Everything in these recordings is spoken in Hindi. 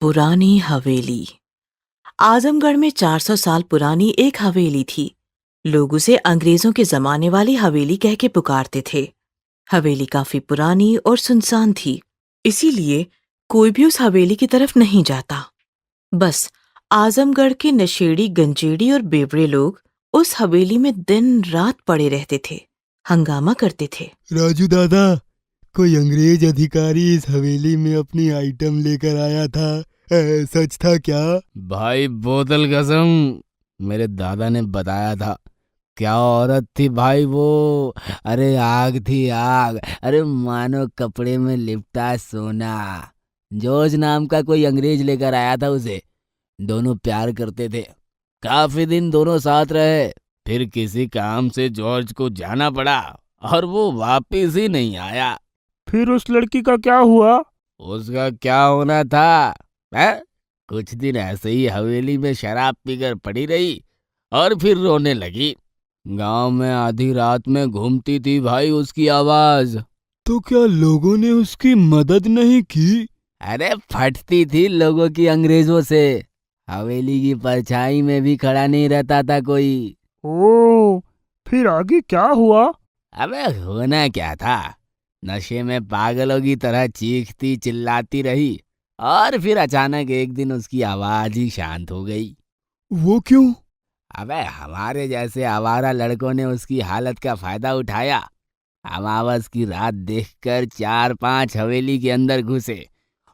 पुरानी हवेली। आजमगढ़ में 400 साल पुरानी एक हवेली थी। लोग उसे अंग्रेजों के जमाने वाली हवेली कह के पुकारते थे। हवेली काफी पुरानी और सुनसान थी, इसीलिए कोई भी उस हवेली की तरफ नहीं जाता। बस आजमगढ़ के नशेड़ी, गंजेड़ी और बेवड़े लोग उस हवेली में दिन रात पड़े रहते थे, हंगामा करते थे। राजू दादा, कोई अंग्रेज अधिकारी इस हवेली में अपनी आइटम लेकर आया था। सच था क्या? भाई बोतल कसम, मेरे दादा ने बताया था। क्या औरत थी भाई वो! अरे आग थी आग, अरे मानो कपड़े में लिपटा सोना। जॉर्ज नाम का कोई अंग्रेज लेकर आया था उसे। दोनों प्यार करते थे, काफी दिन दोनों साथ रहे। फिर किसी काम से जॉर्ज को जाना पड़ा और वो वापिस ही नहीं आया। फिर उस लड़की का क्या हुआ? उसका क्या होना था है? कुछ दिन ऐसे ही हवेली में शराब पीकर पड़ी रही और फिर रोने लगी। गांव में आधी रात में घूमती थी भाई उसकी आवाज। तो क्या लोगों ने उसकी मदद नहीं की? अरे फटती थी लोगों की अंग्रेजों से। हवेली की परछाई में भी खड़ा नहीं रहता था कोई। ओ, फिर आगे क्या हुआ? अबे होना क्या था, नशे में पागलों की तरह चीखती चिल्लाती रही और फिर अचानक एक दिन उसकी आवाज ही शांत हो गई। वो क्यों? अबे हमारे जैसे आवारा लड़कों ने उसकी हालत का फायदा उठाया। अमावस की रात देखकर 4-5 हवेली के अंदर घुसे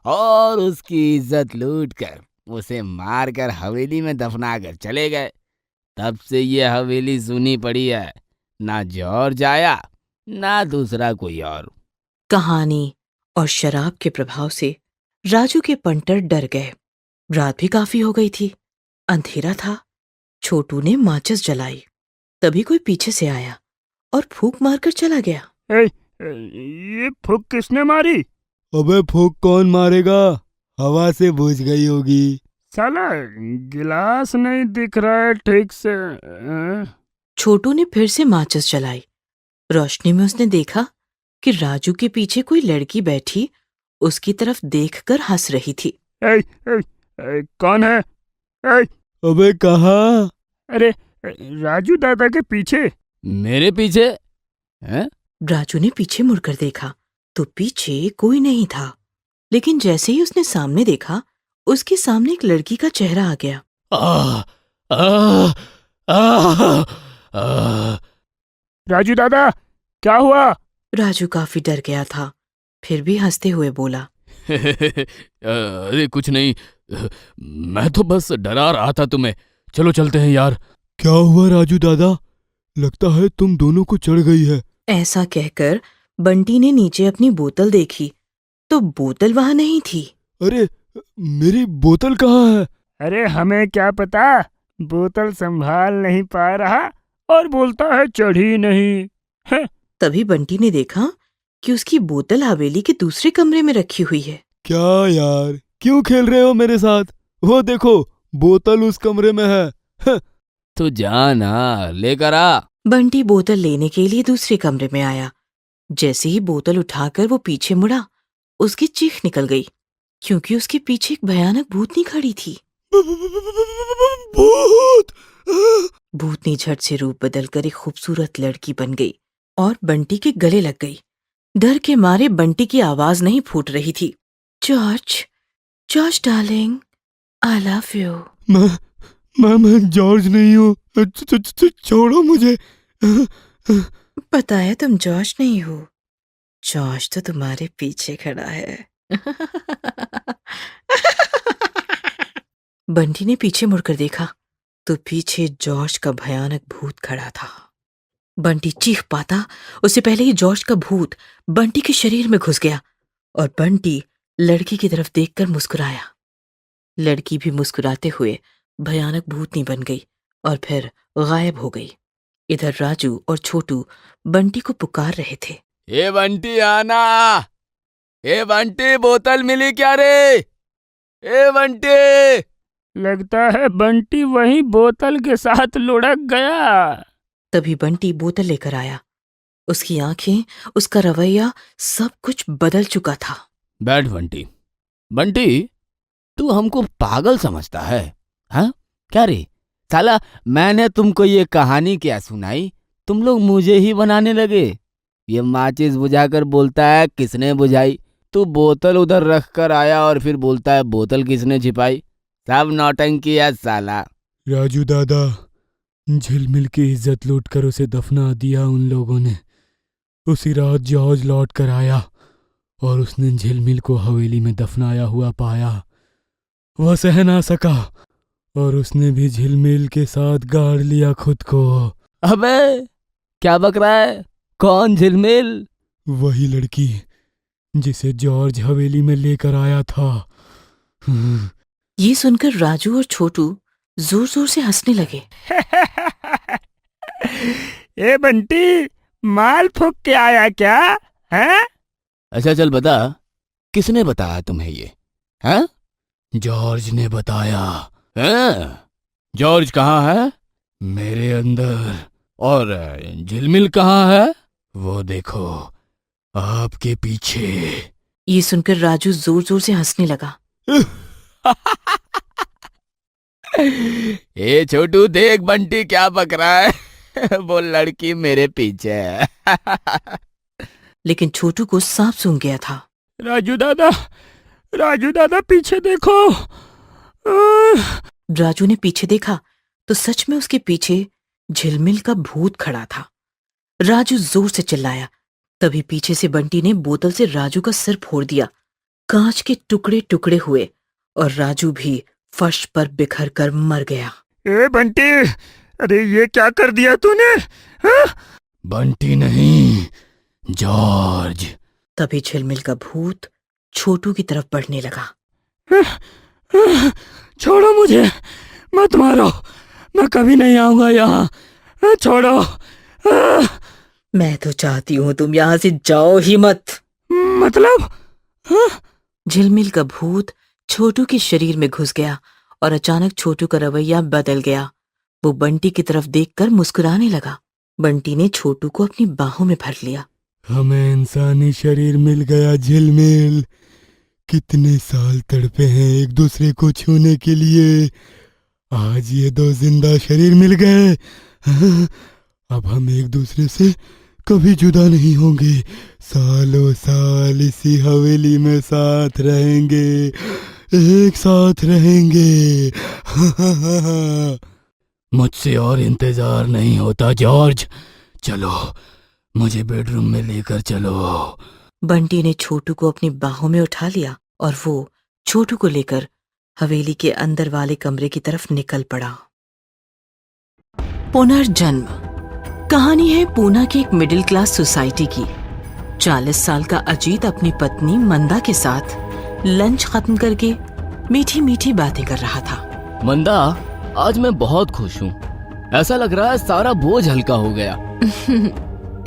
और उसकी इज्जत लूटकर उसे मारकर हवेली में दफना कर चले गए। तब से ये हवेली सुनी पड़ी है, ना जॉर्ज आया ना दूसरा कोई और। कहानी और शराब के प्रभाव से राजू के पंटर डर गए। रात भी काफी हो गई थी, अंधेरा था। छोटू ने माचिस जलाई, तभी कोई पीछे से आया और फूंक मारकर चला गया। ए, ये फूंक किसने मारी? अबे फूंक कौन मारेगा? हवा से बुझ गई होगी। साला गिलास नहीं दिख रहा है ठीक से। छोटू ने फिर से माचिस जलाई। रोशनी में उसने देखा कि राजू के पीछे कोई लड़की बैठी उसकी तरफ देखकर हंस रही थी। ए, ए, कौन है? ए, अबे कहाँ? अरे राजू दादा के पीछे। मेरे पीछे हैं? राजू ने पीछे मुड़कर देखा तो पीछे कोई नहीं था, लेकिन जैसे ही उसने सामने देखा, उसके सामने एक लड़की का चेहरा आ गया। आ, आ, आ, आ, राजू दादा, क्या हुआ? राजू काफी डर गया था, फिर भी हंसते हुए बोला, अरे कुछ नहीं, मैं तो बस डरा रहा था तुम्हें। चलो चलते हैं यार। क्या हुआ राजू दादा? लगता है तुम दोनों को चढ़ गई है। ऐसा कहकर बंटी ने नीचे अपनी बोतल देखी तो बोतल वहां नहीं थी। अरे मेरी बोतल कहाँ है? अरे हमें क्या पता, बोतल संभाल नहीं पा रहा और बोलता है चढ़ी नहीं है। तभी बंटी ने देखा कि उसकी बोतल हवेली के दूसरे कमरे में रखी हुई है। क्या यार, क्यों खेल रहे हो मेरे साथ? वो देखो, बोतल उस कमरे में है। तो जाना लेकर आ। बंटी बोतल लेने के लिए दूसरे कमरे में आया। जैसे ही बोतल उठाकर वो पीछे मुड़ा, उसकी चीख निकल गई, क्योंकि उसके पीछे एक भयानक भूतनी खड़ी थी। भूत! भूतनी झट से रूप बदलकर एक खूबसूरत लड़की बन गई और बंटी के गले लग गई। डर के मारे बंटी की आवाज नहीं फूट रही थी। George, George darling, I love you. मैं जॉर्ज नहीं हूँ। छोड़ो मुझे। पता है तुम जॉर्ज नहीं हो, जॉर्ज तो तुम्हारे पीछे खड़ा है। बंटी ने पीछे मुड़कर देखा तो पीछे जॉर्ज का भयानक भूत खड़ा था। बंटी चीख पाता उससे पहले ही जॉर्ज का भूत बंटी के शरीर में घुस गया और बंटी लड़की की तरफ देखकर मुस्कुराया। लड़की भी मुस्कुराते हुए भयानक भूतनी बन गई और फिर गायब हो गई। इधर राजू और छोटू बंटी को पुकार रहे थे। ए बंटी आना, ए बंटी बोतल मिली क्या रे? ए बंटी! लगता है बंटी वही बोतल के साथ लुढ़क गया। तभी बंटी बोतल लेकर आया। उसकी आंखें, उसका रवैया, सब कुछ बदल चुका था। बैठ बंटी। बंटी, तू हमको पागल समझता है? हाँ क्या रे साला, मैंने तुमको ये कहानी क्या सुनाई, तुम लोग मुझे ही बनाने लगे। ये माचिस बुझाकर बोलता है किसने बुझाई, तू बोतल उधर रख कर आया और फिर बोलता है बोतल किसने छिपाई। सब नौटंकी है साला। राजू दादा, झिलमिल की इज्जत लूटकर उसे दफना दिया उन लोगों ने। उसी रात जॉर्ज लौट कर आया और उसने झिलमिल को हवेली में दफनाया हुआ पाया। वह सह ना सका और उसने भी झिलमिल के साथ गाड़ लिया खुद को। अबे क्या बक रहा है, कौन झिलमिल? वही लड़की जिसे जॉर्ज हवेली में लेकर आया था। ये सुनकर राजू और छोटू जोर जोर से हंसने लगे। ए बंटी, माल फूक के आया क्या? हैं? अच्छा चल बता, किसने बताया तुम्हें ये? हैं? जॉर्ज ने बताया। हैं? जॉर्ज कहाँ है? मेरे अंदर। और झिलमिल कहाँ है? वो देखो, आपके पीछे। ये सुनकर राजू जोर जोर से हंसने लगा। ए छोटू देख बंटी क्या बक रहा है। वो लड़की मेरे पीछे है। लेकिन छोटू को सांप सूंघ गया था। राजू दादा पीछे देखो। राजू ने पीछे देखा तो सच में उसके पीछे झिलमिल का भूत खड़ा था। राजू जोर से चिल्लाया, तभी पीछे से बंटी ने बोतल से राजू का सिर फोड़ दिया। कांच के टुकड़े टुकड़े हुए और राजू भी फर्श पर बिखर कर मर गया। ए बंटी, अरे ये क्या कर दिया तूने? हाँ? बंटी नहीं, जॉर्ज। तभी झिलमिल का भूत छोटू की तरफ बढ़ने लगा। छोड़ो मुझे, मत मारो, मैं कभी नहीं आऊंगा यहाँ। छोड़ो। मैं तो चाहती हूँ तुम यहाँ से जाओ ही मत। मतलब? झिलमिल का भूत छोटू के शरीर में घुस गया और अचानक छोटू का रवैया बदल गया। वो बंटी की तरफ देखकर मुस्कुराने लगा। बंटी ने छोटू को अपनी बाहों में भर लिया। हमें इंसानी शरीर मिल गया झिलमिल। कितने साल तड़पे हैं एक दूसरे को छूने के लिए, आज ये दो जिंदा शरीर मिल गए। अब हम एक दूसरे से कभी जुदा नहीं होंगे। सालों साल इसी हवेली में साथ रहेंगे, एक साथ रहेंगे। मुझसे और इंतजार नहीं होता जॉर्ज। चलो, मुझे बेडरूम में लेकर चलो। बंटी ने छोटू को अपनी बाहों में उठा लिया और वो छोटू को लेकर हवेली के अंदर वाले कमरे की तरफ निकल पड़ा। पुनर्जन्म कहानी है पूना की एक मिडिल क्लास सोसाइटी की। 40 साल का अजीत अपनी पत्नी मंदा के साथ लंच खत्म करके मीठी मीठी बातें कर रहा था। मंदा, आज मैं बहुत खुश हूँ। ऐसा लग रहा है सारा बोझ हल्का हो गया।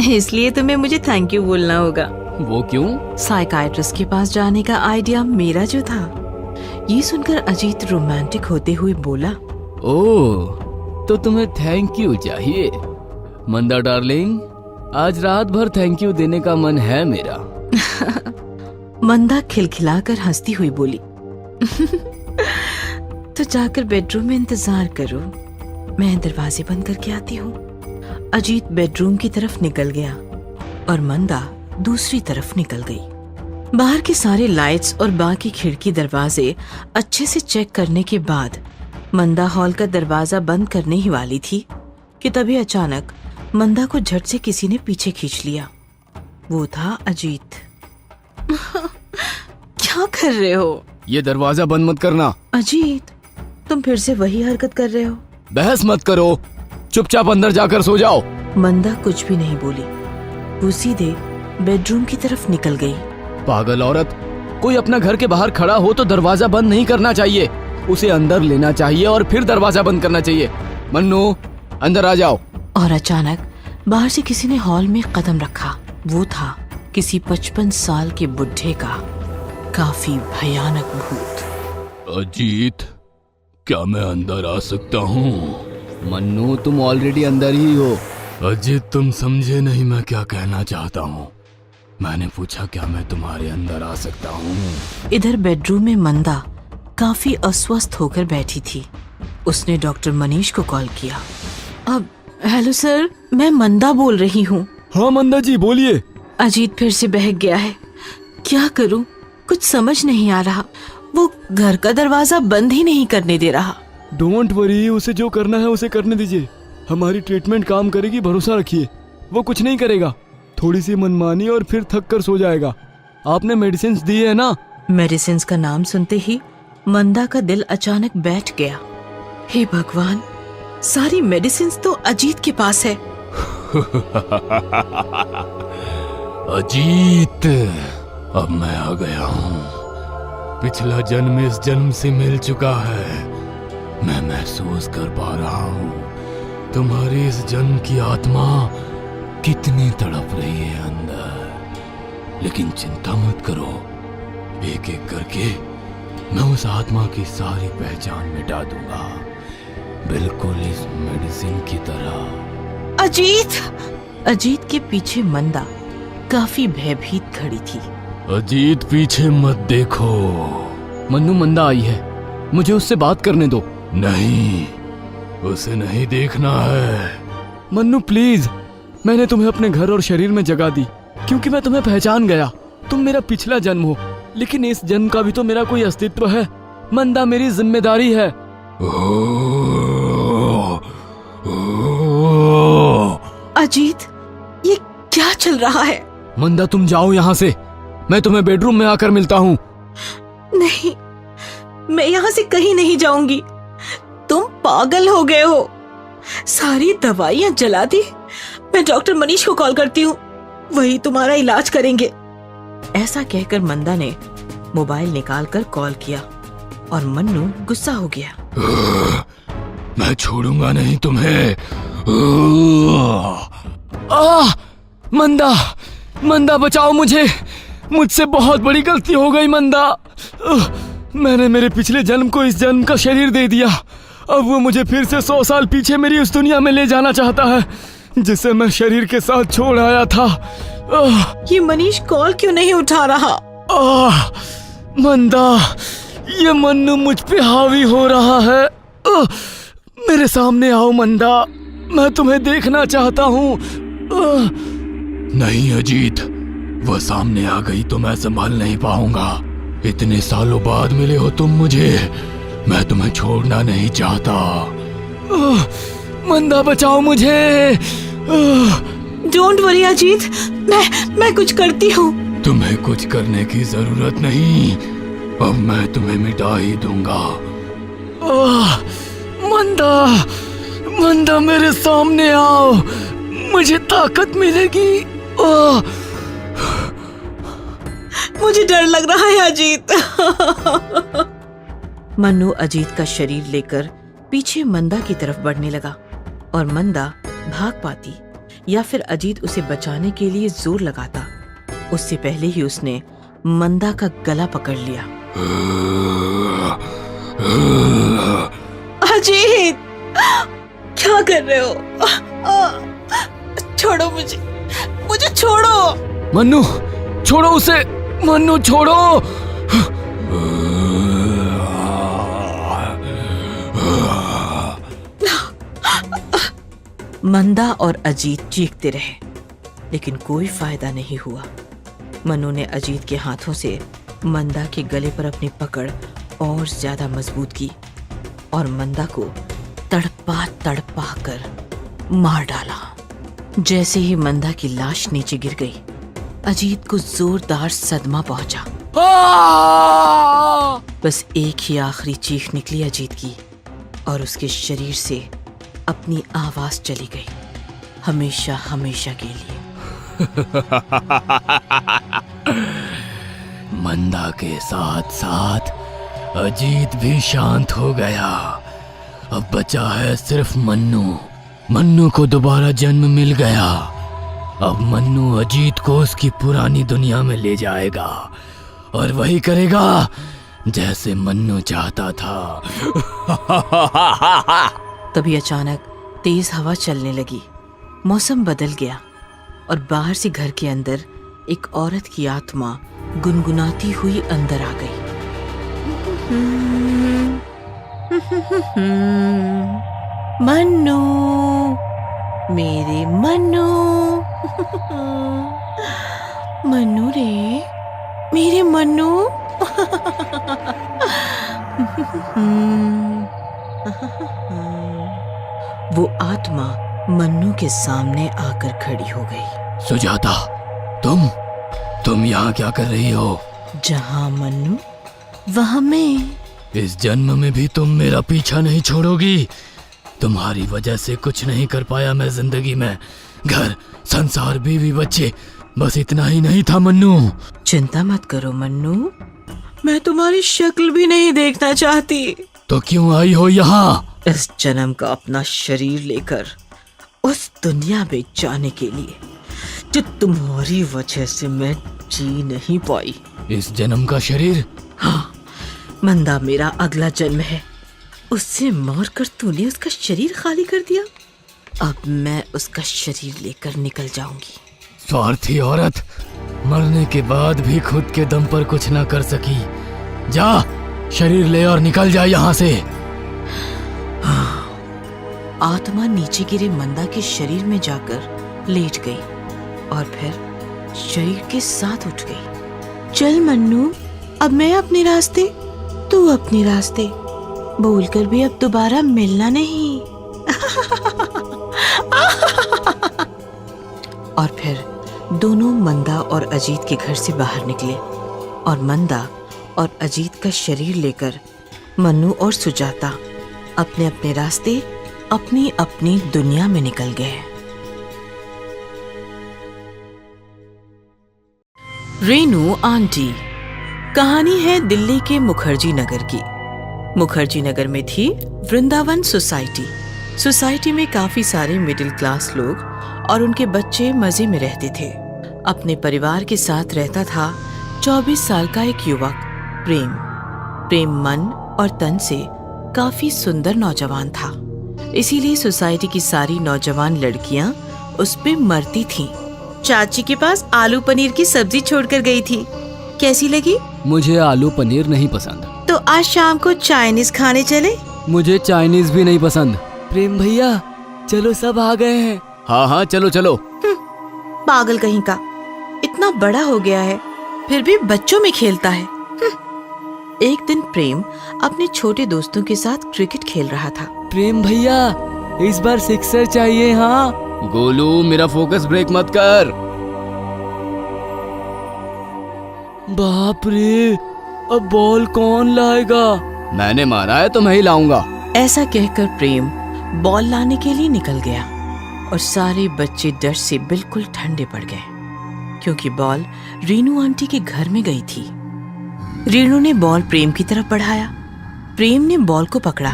इसलिए तुम्हें मुझे थैंक यू बोलना होगा। वो क्यों? साइकाइट्रिस्ट के पास जाने का आइडिया मेरा जो था। ये सुनकर अजीत रोमांटिक होते हुए बोला, ओह, तो तुम्हें थैंक यू चाहिए। मंदा डार्लिंग, आज रात भर थैंक यू देने का मन है मेरा। मंदा खिलखिलाकर हंसती हुई बोली, तो जाकर बेडरूम में इंतजार करो, मैं दरवाजे बंद करके आती हूँ। अजीत बेडरूम की तरफ निकल गया और मंदा दूसरी तरफ निकल गई। बाहर के सारे लाइट्स और बाकी खिड़की दरवाजे अच्छे से चेक करने के बाद मंदा हॉल का दरवाजा बंद करने ही वाली थी कि तभी अचानक मंदा को झट से किसी ने पीछे खींच लिया। वो था अजीत। क्या कर रहे हो? ये दरवाजा बंद मत करना। अजीत, तुम फिर से वही हरकत कर रहे हो। बहस मत करो, चुपचाप अंदर जाकर सो जाओ। मंदा कुछ भी नहीं बोली, वो सीधे बेडरूम की तरफ निकल गई। पागल औरत, कोई अपना घर के बाहर खड़ा हो तो दरवाजा बंद नहीं करना चाहिए, उसे अंदर लेना चाहिए और फिर दरवाजा बंद करना चाहिए। मन्नू, अंदर आ जाओ। और अचानक बाहर से किसी ने हॉल में कदम रखा। वो था किसी 55 साल के बुढ़े का काफी भयानक भूत। अजीत, क्या मैं अंदर आ सकता हूँ? मन्नू, तुम ऑलरेडी अंदर ही हो। अजीत, तुम समझे नहीं मैं क्या कहना चाहता हूँ। मैंने पूछा क्या मैं तुम्हारे अंदर आ सकता हूँ? इधर बेडरूम में मंदा काफी अस्वस्थ होकर बैठी थी। उसने डॉक्टर मनीष को कॉल किया। अब हेलो सर, मैं मंदा बोल रही हूँ। हाँ मंदा जी बोलिए। अजीत फिर से बहक गया है। क्या करूँ, कुछ समझ नहीं आ रहा। वो घर का दरवाजा बंद ही नहीं करने दे रहा। डोंट वरी, उसे जो करना है उसे करने दीजिए। हमारी ट्रीटमेंट काम करेगी, भरोसा रखिए। वो कुछ नहीं करेगा, थोड़ी सी मनमानी और फिर थक कर सो जाएगा। आपने मेडिसिन दी है ना? मेडिसिन का नाम सुनते ही मंदा का दिल अचानक बैठ गया। हे भगवान, सारी मेडिसिन तो अजीत के पास है। अजीत, अब मैं आ गया हूँ। पिछला जन्म इस जन्म से मिल चुका है। मैं महसूस कर पा रहा हूँ तुम्हारी इस जन्म की आत्मा कितनी तड़प रही है अंदर। लेकिन चिंता मत करो, एक एक करके मैं उस आत्मा की सारी पहचान मिटा दूंगा, बिल्कुल इस मेडिसिन की तरह। अजीत के पीछे मंदा काफी भयभीत खड़ी थी। अजीत पीछे मत देखो। मन्नू, मंदा आई है, मुझे उससे बात करने दो। नहीं, उसे नहीं देखना है। मन्नू प्लीज, मैंने तुम्हें अपने घर और शरीर में जगह दी क्योंकि मैं तुम्हें पहचान गया। तुम मेरा पिछला जन्म हो, लेकिन इस जन्म का भी तो मेरा कोई अस्तित्व है। मंदा मेरी जिम्मेदारी है। अजीत, ये क्या चल रहा है? मंदा तुम जाओ यहाँ से, मैं तुम्हें बेडरूम में आकर मिलता हूँ। नहीं, मैं यहाँ से कहीं नहीं जाऊंगी। तुम पागल हो गए हो। सारी दवाइयाँ जला दी। मैं डॉक्टर मनीष को कॉल करती हूँ, वही तुम्हारा इलाज करेंगे। ऐसा कहकर मंदा ने मोबाइल निकालकर कॉल किया और मन्नू गुस्सा हो गया। मैं छोड़ूंगा नहीं तुम्हें। मंदा बचाओ मुझे, मुझसे बहुत बड़ी गलती हो गई मंदा। मैंने मेरे पिछले जन्म को इस जन्म का शरीर दे दिया। अब वो मुझे फिर से 100 साल पीछे मेरी उस दुनिया में ले जाना चाहता है जिसे मैं शरीर के साथ छोड़ आया था। ये मनीष कॉल क्यों नहीं उठा रहा? मंदा, ये मन्नू मुझ पे हावी हो रहा है। मेरे सामने आओ मंदा, मैं तुम्हें देखना चाहता हूँ। नहीं अजीत, वो सामने आ गई तो मैं संभाल नहीं पाऊंगा। इतने सालों बाद मिले हो तुम मुझे, मैं तुम्हें छोड़ना नहीं चाहता। मंदा बचाओ मुझे। डोंट वरी अजीत, मैं कुछ करती हूँ। तुम्हें कुछ करने की जरूरत नहीं, अब मैं तुम्हें मिटा ही दूंगा। मंदा मेरे सामने आओ, मुझे ताकत मिलेगी। मुझे डर लग रहा है अजीत। मन्नू अजीत का शरीर लेकर पीछे मंदा की तरफ बढ़ने लगा और मंदा भाग पाती या फिर अजीत उसे बचाने के लिए जोर लगाता, उससे पहले ही उसने मंदा का गला पकड़ लिया। अजीत, क्या कर रहे हो? छोड़ो मुझे छोड़ो। मन्नू छोड़ो उसे, मन्नू छोड़ो। मंदा और अजीत चीखते रहे, लेकिन कोई फायदा नहीं हुआ। मन्नू ने अजीत के हाथों से मंदा के गले पर अपनी पकड़ और ज्यादा मजबूत की और मंदा को तड़पा कर मार डाला। जैसे ही मंदा की लाश नीचे गिर गई, अजीत को जोरदार सदमा पहुंचा। बस एक ही आखिरी चीख निकली अजीत की और उसके शरीर से अपनी आवाज चली गई, हमेशा हमेशा के लिए। मंदा के साथ साथ अजीत भी शांत हो गया। अब बचा है सिर्फ मन्नू को दोबारा जन्म मिल गया। अब मन्नू अजीत को उसकी पुरानी दुनिया में ले जाएगा और वही करेगा जैसे मन्नू चाहता था। तभी अचानक तेज हवा चलने लगी, मौसम बदल गया और बाहर से घर के अंदर एक औरत की आत्मा गुनगुनाती हुई अंदर आ गई। मन्नू, मेरे मन्नू, मन्नू रे, मेरे मन्नू। वो आत्मा मन्नू के सामने आकर खड़ी हो गई। सुजाता, तुम यहाँ क्या कर रही हो? जहाँ मन्नू वहाँ मैं। इस जन्म में भी तुम मेरा पीछा नहीं छोड़ोगी। तुम्हारी वजह से कुछ नहीं कर पाया मैं जिंदगी में। घर, संसार, बीवी, बच्चे, बस इतना ही नहीं था मन्नू। चिंता मत करो मन्नू, मैं तुम्हारी शक्ल भी नहीं देखना चाहती। तो क्यों आई हो यहाँ? इस जन्म का अपना शरीर लेकर उस दुनिया में जाने के लिए जो तुम्हारी वजह से मैं जी नहीं पाई। इस जन्म का शरीर? हाँ, मंदा मेरा अगला जन्म है। उससे मारकर तूने उसका शरीर खाली कर दिया। अब मैं उसका शरीर लेकर निकल जाऊंगी। स्वार्थी औरत, मरने के बाद भी खुद के दम पर कुछ न कर सकी। जा, शरीर ले और निकल जा यहाँ से। आत्मा नीचे गिरे मंदा के शरीर में जाकर लेट गई और फिर शरीर के साथ उठ गई। चल मन्नू, अब मैं अपने रास्ते, तू अपने रास्ते, बोलकर भी अब दोबारा मिलना नहीं। और फिर दोनों मंदा और अजीत के घर से बाहर निकले और मंदा और अजीत का शरीर लेकर मन्नू और सुजाता अपने अपने रास्ते, अपनी अपनी दुनिया में निकल गए। रेनू आंटी। कहानी है दिल्ली के मुखर्जी नगर की। मुखर्जी नगर में थी वृंदावन सोसाइटी। सोसाइटी में काफी सारे मिडिल क्लास लोग और उनके बच्चे मजे में रहते थे। अपने परिवार के साथ रहता था 24 साल का एक युवक प्रेम। प्रेम मन और तन से काफी सुंदर नौजवान था, इसीलिए सोसाइटी की सारी नौजवान लड़कियां उस पे मरती थीं। चाची के पास आलू पनीर की सब्जी छोड़कर गई थी, कैसी लगी? मुझे आलू पनीर नहीं पसंद। तो आज शाम को चाइनीज खाने चले? मुझे चाइनीज भी नहीं पसंद। प्रेम भैया, चलो सब आ गए हैं। हाँ हाँ, चलो चलो। पागल कहीं का, इतना बड़ा हो गया है फिर भी बच्चों में खेलता है। एक दिन प्रेम अपने छोटे दोस्तों के साथ क्रिकेट खेल रहा था। प्रेम भैया, इस बार सिक्सर चाहिए। हाँ गोलू, मेरा फोकस ब्रेक मत कर। बाप रे, अब बॉल कौन लाएगा? मैंने मारा है तो मैं ही लाऊंगा। ऐसा कहकर प्रेम बॉल लाने के लिए निकल गया और सारे बच्चे डर से बिल्कुल ठंडे पड़ गए, क्योंकि बॉल रेनू आंटी के घर में गई थी। रेनू ने बॉल प्रेम की तरफ बढ़ाया। प्रेम ने बॉल को पकड़ा,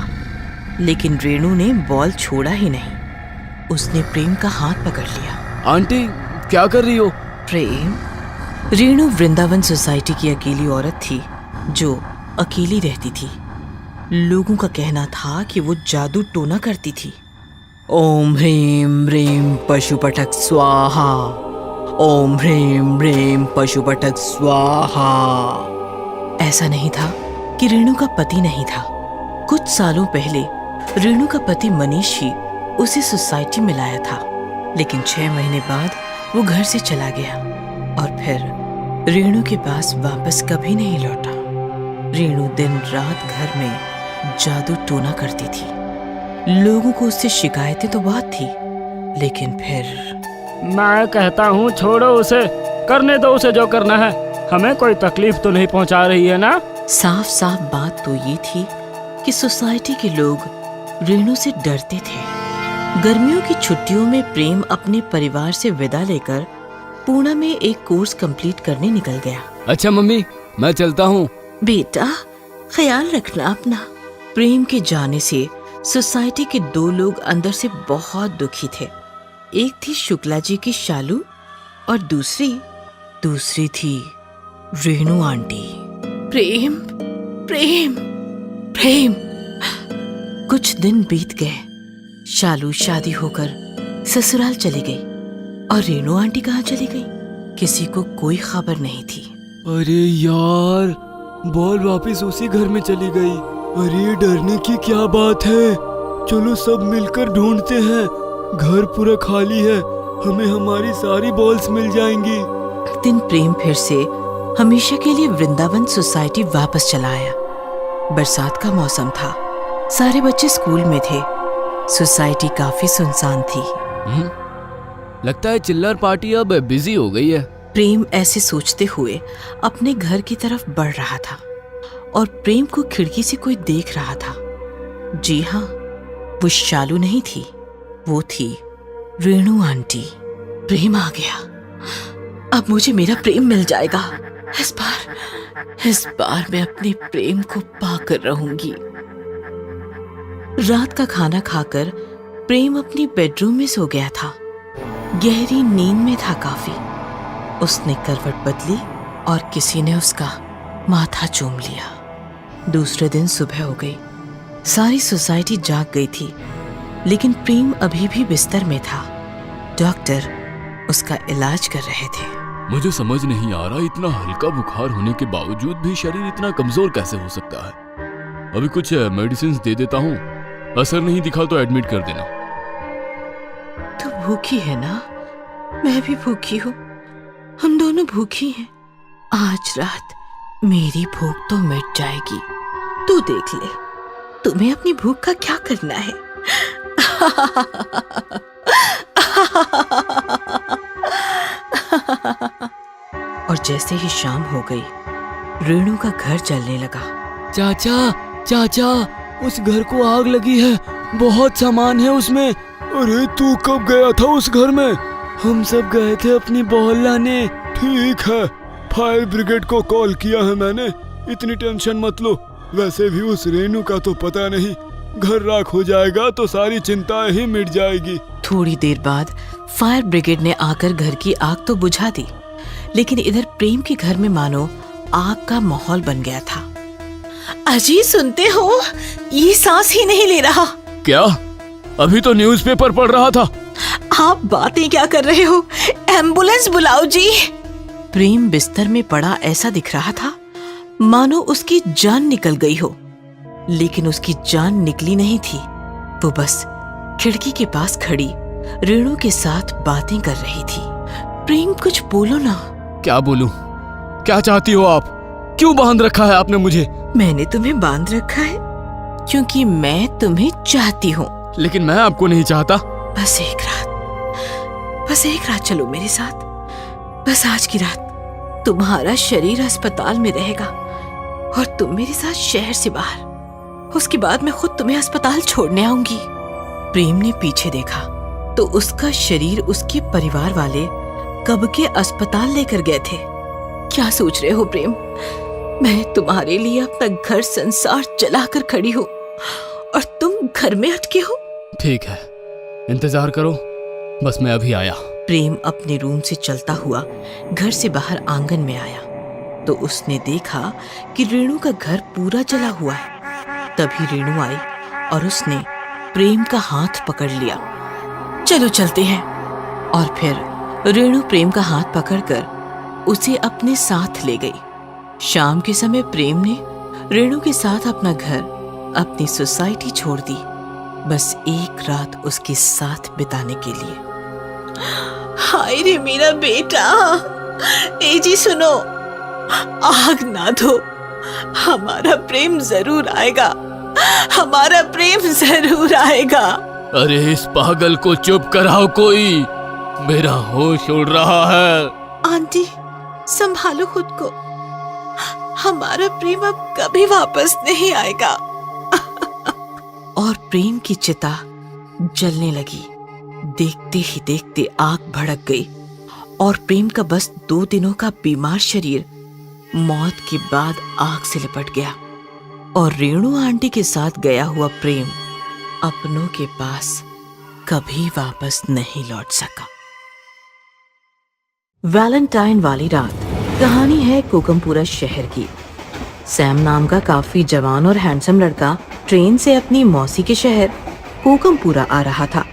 लेकिन रेनू ने बॉल छोड़ा ही नहीं। उसने प्रेम का हाथ पकड़ लिया। आंटी, क्या कर रही हो? प्रेम, रेनू वृंदावन सोसाइटी की अकेली औरत थी जो अकेली रहती थी। लोगों का कहना था कि वो जादू टोना करती थी। ओम ह्रीम ह्रीम पशुपटक स्वाहा, ओम ह्रीम ह्रीम पशुपटक स्वाहा। ऐसा नहीं था कि रेणु का पति नहीं था। कुछ सालों पहले रेणु का पति मनीष ही उसे सोसाइटी में लाया था, लेकिन 6 महीने बाद वो घर से चला गया और फिर रेणु के पास वापस कभी नहीं लौटा। रेणु दिन रात घर में जादू टोना करती थी। लोगों को उससे शिकायतें तो बहुत थी, लेकिन फिर मैं कहता हूँ छोड़ो उसे, करने दो उसे जो करना है। हमें कोई तकलीफ तो नहीं पहुँचा रही है ना? साफ साफ बात तो ये थी कि सोसाइटी के लोग रेणु से डरते थे। गर्मियों की छुट्टियों में प्रेम अपने परिवार से विदा लेकर पुणे में एक कोर्स कंप्लीट करने निकल गया। अच्छा मम्मी, मैं चलता हूँ। बेटा, ख्याल रखना अपना। प्रेम के जाने से सोसाइटी के 2 लोग अंदर से बहुत दुखी थे। एक थी शुक्ला जी की शालू और दूसरी थी रेणु आंटी। प्रेम प्रेम प्रेम। कुछ दिन बीत गए। शालू शादी होकर ससुराल चली गई और रेणु आंटी कहाँ चली गई, किसी को कोई खबर नहीं थी। अरे यार, बॉल वापस उसी घर में चली गई। अरे डरने की क्या बात है, चलो सब मिलकर ढूंढते हैं। घर पूरा खाली है, हमें हमारी सारी बॉल्स मिल जाएंगी। दिन प्रेम फिर से हमेशा के लिए वृंदावन सोसाइटी वापस चला आया। बरसात का मौसम था, सारे बच्चे स्कूल में थे। सोसाइटी काफी सुनसान थी। लगता है चिल्लर पार्टी अब बिजी हो गई है। प्रेम ऐसे सोचते हुए अपने घर की तरफ बढ़ रहा था और प्रेम को खिड़की से कोई देख रहा था। जी हाँ, वो शालू नहीं थी, वो थी रेणु आंटी। प्रेम आ गया, अब मुझे मेरा प्रेम मिल जाएगा। इस बार मैं अपने प्रेम को पाकर रहूंगी। रात का खाना खाकर प्रेम अपनी बेडरूम में सो गया था। गहरी नींद में था काफी। उसने करवट बदली और किसी ने उसका माथा चूम लिया। दूसरे दिन सुबह हो गई, सारी सोसाइटी जाग गई थी, लेकिन प्रेम अभी भी बिस्तर में था। डॉक्टर उसका इलाज कर रहे थे। मुझे समझ नहीं आ रहा, इतना हल्का बुखार होने के बावजूद भी शरीर इतना कमजोर कैसे हो सकता है। अभी कुछ मेडिसिन दे देता हूँ, असर नहीं दिखा तो एडमिट कर देना। तू भूखी है ना? मैं भी भूखी हूँ, हम दोनों भूखी हैं। आज रात मेरी भूख तो मिट जाएगी। तू देख ले, तुम्हें अपनी भूख का क्या करना है। और जैसे ही शाम हो गई, रेणु का घर जलने लगा। चाचा, उस घर को आग लगी है, बहुत सामान है उसमें। अरे तू कब गया था उस घर में? हम सब गए थे अपनी बॉल लाने। ठीक है, फायर ब्रिगेड को कॉल किया है मैंने, इतनी टेंशन मत लो। वैसे भी उस रेणु का तो पता नहीं, घर राख हो जाएगा तो सारी चिंताएं ही मिट जाएगी। थोड़ी देर बाद फायर ब्रिगेड ने आकर घर की आग तो बुझा दी, लेकिन इधर प्रेम के घर में मानो आग का माहौल बन गया था। अजी सुनते हो, ये सांस ही नहीं ले रहा। क्या? अभी तो न्यूज़पेपर पढ़ रहा था। आप बातें क्या कर रहे हो? एम्बुलेंस बुलाओ जी। प्रेम बिस्तर में पड़ा ऐसा दिख रहा था मानो उसकी जान निकल गई हो, लेकिन उसकी जान निकली नहीं थी। वो बस खिड़की के पास खड़ी रेणु के साथ बातें कर रही थी। प्रेम कुछ बोलो ना। क्या बोलूं? क्या चाहती हो आप? क्यों बांध रखा है आपने मुझे? मैंने तुम्हें बांध रखा है क्योंकि मैं तुम्हें चाहती हूँ। लेकिन मैं आपको नहीं चाहता। बस एक रात चलो मेरे साथ। बस आज की रात तुम्हारा शरीर अस्पताल में रहेगा और तुम मेरे साथ शहर से बाहर। उसके बाद मैं खुद तुम्हें अस्पताल छोड़ने आऊंगी। प्रेम ने पीछे देखा तो उसका शरीर उसके परिवार वाले कब के अस्पताल लेकर गए थे। क्या सोच रहे हो प्रेम? मैं तुम्हारे लिए अपना घर संसार जलाकर खड़ी हूँ और तुम घर में अटके हो। ठीक है, इंतजार करो, बस मैं अभी आया। प्रेम अपने रूम से चलता हुआ घर से बाहर आंगन में आया तो उसने देखा कि रेणु का घर पूरा जला हुआ है। तभी रेणु आई और उसने प्रेम का हाथ पकड़ लिया। चलो चलते हैं। और फिर रेणु प्रेम का हाथ पकड़कर उसे अपने साथ ले गई। शाम के समय प्रेम ने रेणु के साथ अपना घर, अपनी सोसाइटी छोड़ दी, बस एक रात उसके साथ बिताने के लिए। हाय रे मेरा बेटा, ए जी सुनो, आग ना दो, हमारा प्रेम जरूर आएगा, हमारा प्रेम जरूर आएगा। अरे इस पागल को चुप कराओ कोई, मेरा होश उड़ रहा है। आंटी संभालो खुद को, हमारा प्रेम अब कभी वापस नहीं आएगा। और प्रेम की चिता जलने लगी। देखते ही देखते आग भड़क गई और प्रेम का बस 2 दिनों का बीमार शरीर मौत के बाद आग से लिपट गया और रेणु आंटी के साथ गया हुआ प्रेम अपनों के पास कभी वापस नहीं लौट सका। वैलेंटाइन वाली रात कहानी है कोकमपुरा शहर की। सैम नाम का काफी जवान और हैंडसम लड़का ट्रेन से अपनी मौसी के शहर कोकमपुरा आ रहा था।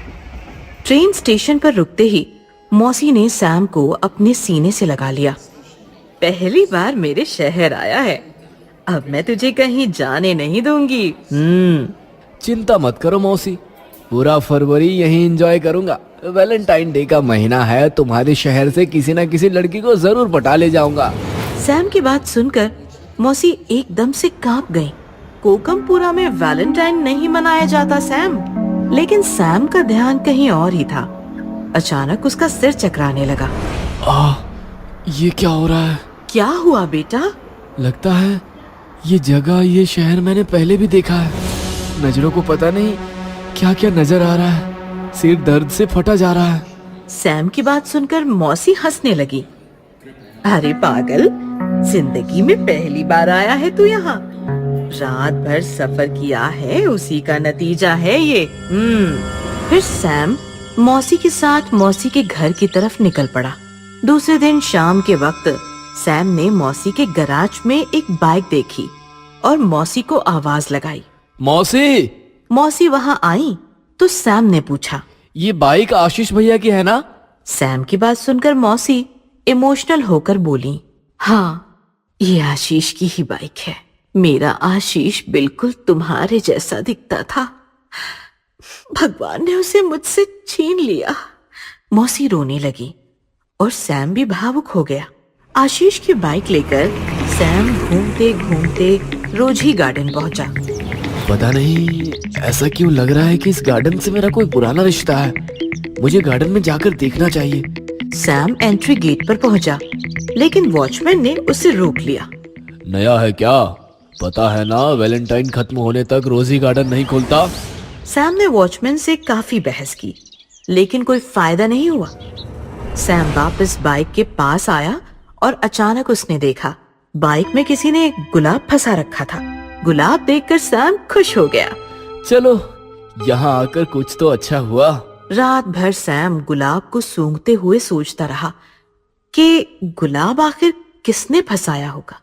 ट्रेन स्टेशन पर रुकते ही मौसी ने सैम को अपने सीने से लगा लिया। पहली बार मेरे शहर आया है, अब मैं तुझे कहीं जाने नहीं दूंगी। चिंता मत करो मौसी, पूरा फरवरी यहीं एंजॉय करूंगा। वैलेंटाइन डे का महीना है, तुम्हारे शहर से किसी न किसी लड़की को जरूर पटा ले जाऊंगा। सैम की बात सुनकर मौसी एकदम से कांप गई। कोकमपुरा में वैलेंटाइन नहीं मनाया जाता सैम। लेकिन सैम का ध्यान कहीं और ही था। अचानक उसका सिर चकराने लगा। ये क्या हो रहा है? क्या हुआ बेटा? लगता है ये जगह, ये शहर मैंने पहले भी देखा है। नजरों को पता नहीं क्या क्या नजर आ रहा है। सिर दर्द से फटा जा रहा है। सैम की बात सुनकर मौसी हंसने लगी। अरे पागल, जिंदगी में पहली बार आया है तू यहाँ। रात भर सफर किया है, उसी का नतीजा है ये। फिर सैम मौसी के साथ मौसी के घर की तरफ निकल पड़ा। दूसरे दिन शाम के वक्त सैम ने मौसी के गैराज में एक बाइक देखी और मौसी को आवाज लगाई। मौसी! मौसी वहां आई तो सैम ने पूछा, ये बाइक आशीष भैया की है ना? सैम की बात सुनकर मौसी इमोशनल होकर बोली, हाँ, ये आशीष की ही बाइक है। मेरा आशीष बिल्कुल तुम्हारे जैसा दिखता था। भगवान ने उसे मुझसे छीन लिया। मौसी रोने लगी और सैम भी भावुक हो गया। आशीष की बाइक लेकर सैम घूमते घूमते रोजी गार्डन पहुंचा। पता नहीं ऐसा क्यों लग रहा है कि इस गार्डन से मेरा कोई पुराना रिश्ता है। मुझे गार्डन में जाकर देखना चाहिए। सैम एंट्री गेट पर पहुंचा, लेकिन वॉचमैन ने उसे रोक लिया। नया है क्या? पता है ना, वैलेंटाइन खत्म होने तक रोजी गार्डन नहीं खुलता। सैम ने वॉचमैन से काफी बहस की, लेकिन कोई फायदा नहीं हुआ। सैम वापस बाइक के पास आया और अचानक उसने देखा बाइक में किसी ने गुलाब फंसा रखा था। गुलाब देखकर सैम खुश हो गया। चलो, यहाँ आकर कुछ तो अच्छा हुआ। रात भर सैम गुलाब को सूंघते हुए सोचता रहा कि गुलाब आखिर किसने फंसाया होगा।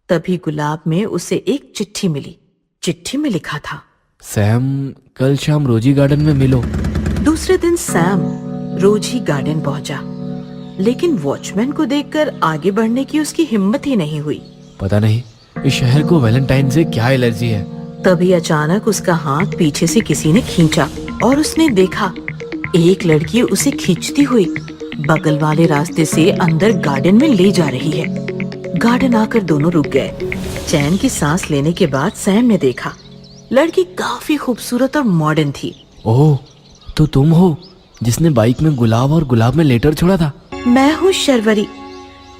तभी गुलाब में उसे एक चिट्ठी मिली। चिट्ठी में लिखा था, सैम, कल शाम रोजी गार्डन में मिलो। दूसरे दिन सैम रोजी गार्डन पहुंचा, लेकिन वॉचमैन को देखकर आगे बढ़ने की उसकी हिम्मत ही नहीं हुई। पता नहीं इस शहर को वैलेंटाइन से क्या एलर्जी है। तभी अचानक उसका हाथ पीछे से किसी ने खींचा और उसने देखा एक लड़की उसे खींचती हुई बगल वाले रास्ते से अंदर गार्डन में ले जा रही है। गार्डन आकर दोनों रुक गए। चैन की सांस लेने के बाद सैम ने देखा लड़की काफी खूबसूरत और मॉडर्न थी। ओह, तो तुम हो जिसने बाइक में गुलाब और गुलाब में लेटर छोड़ा था? मैं हूँ शर्वरी,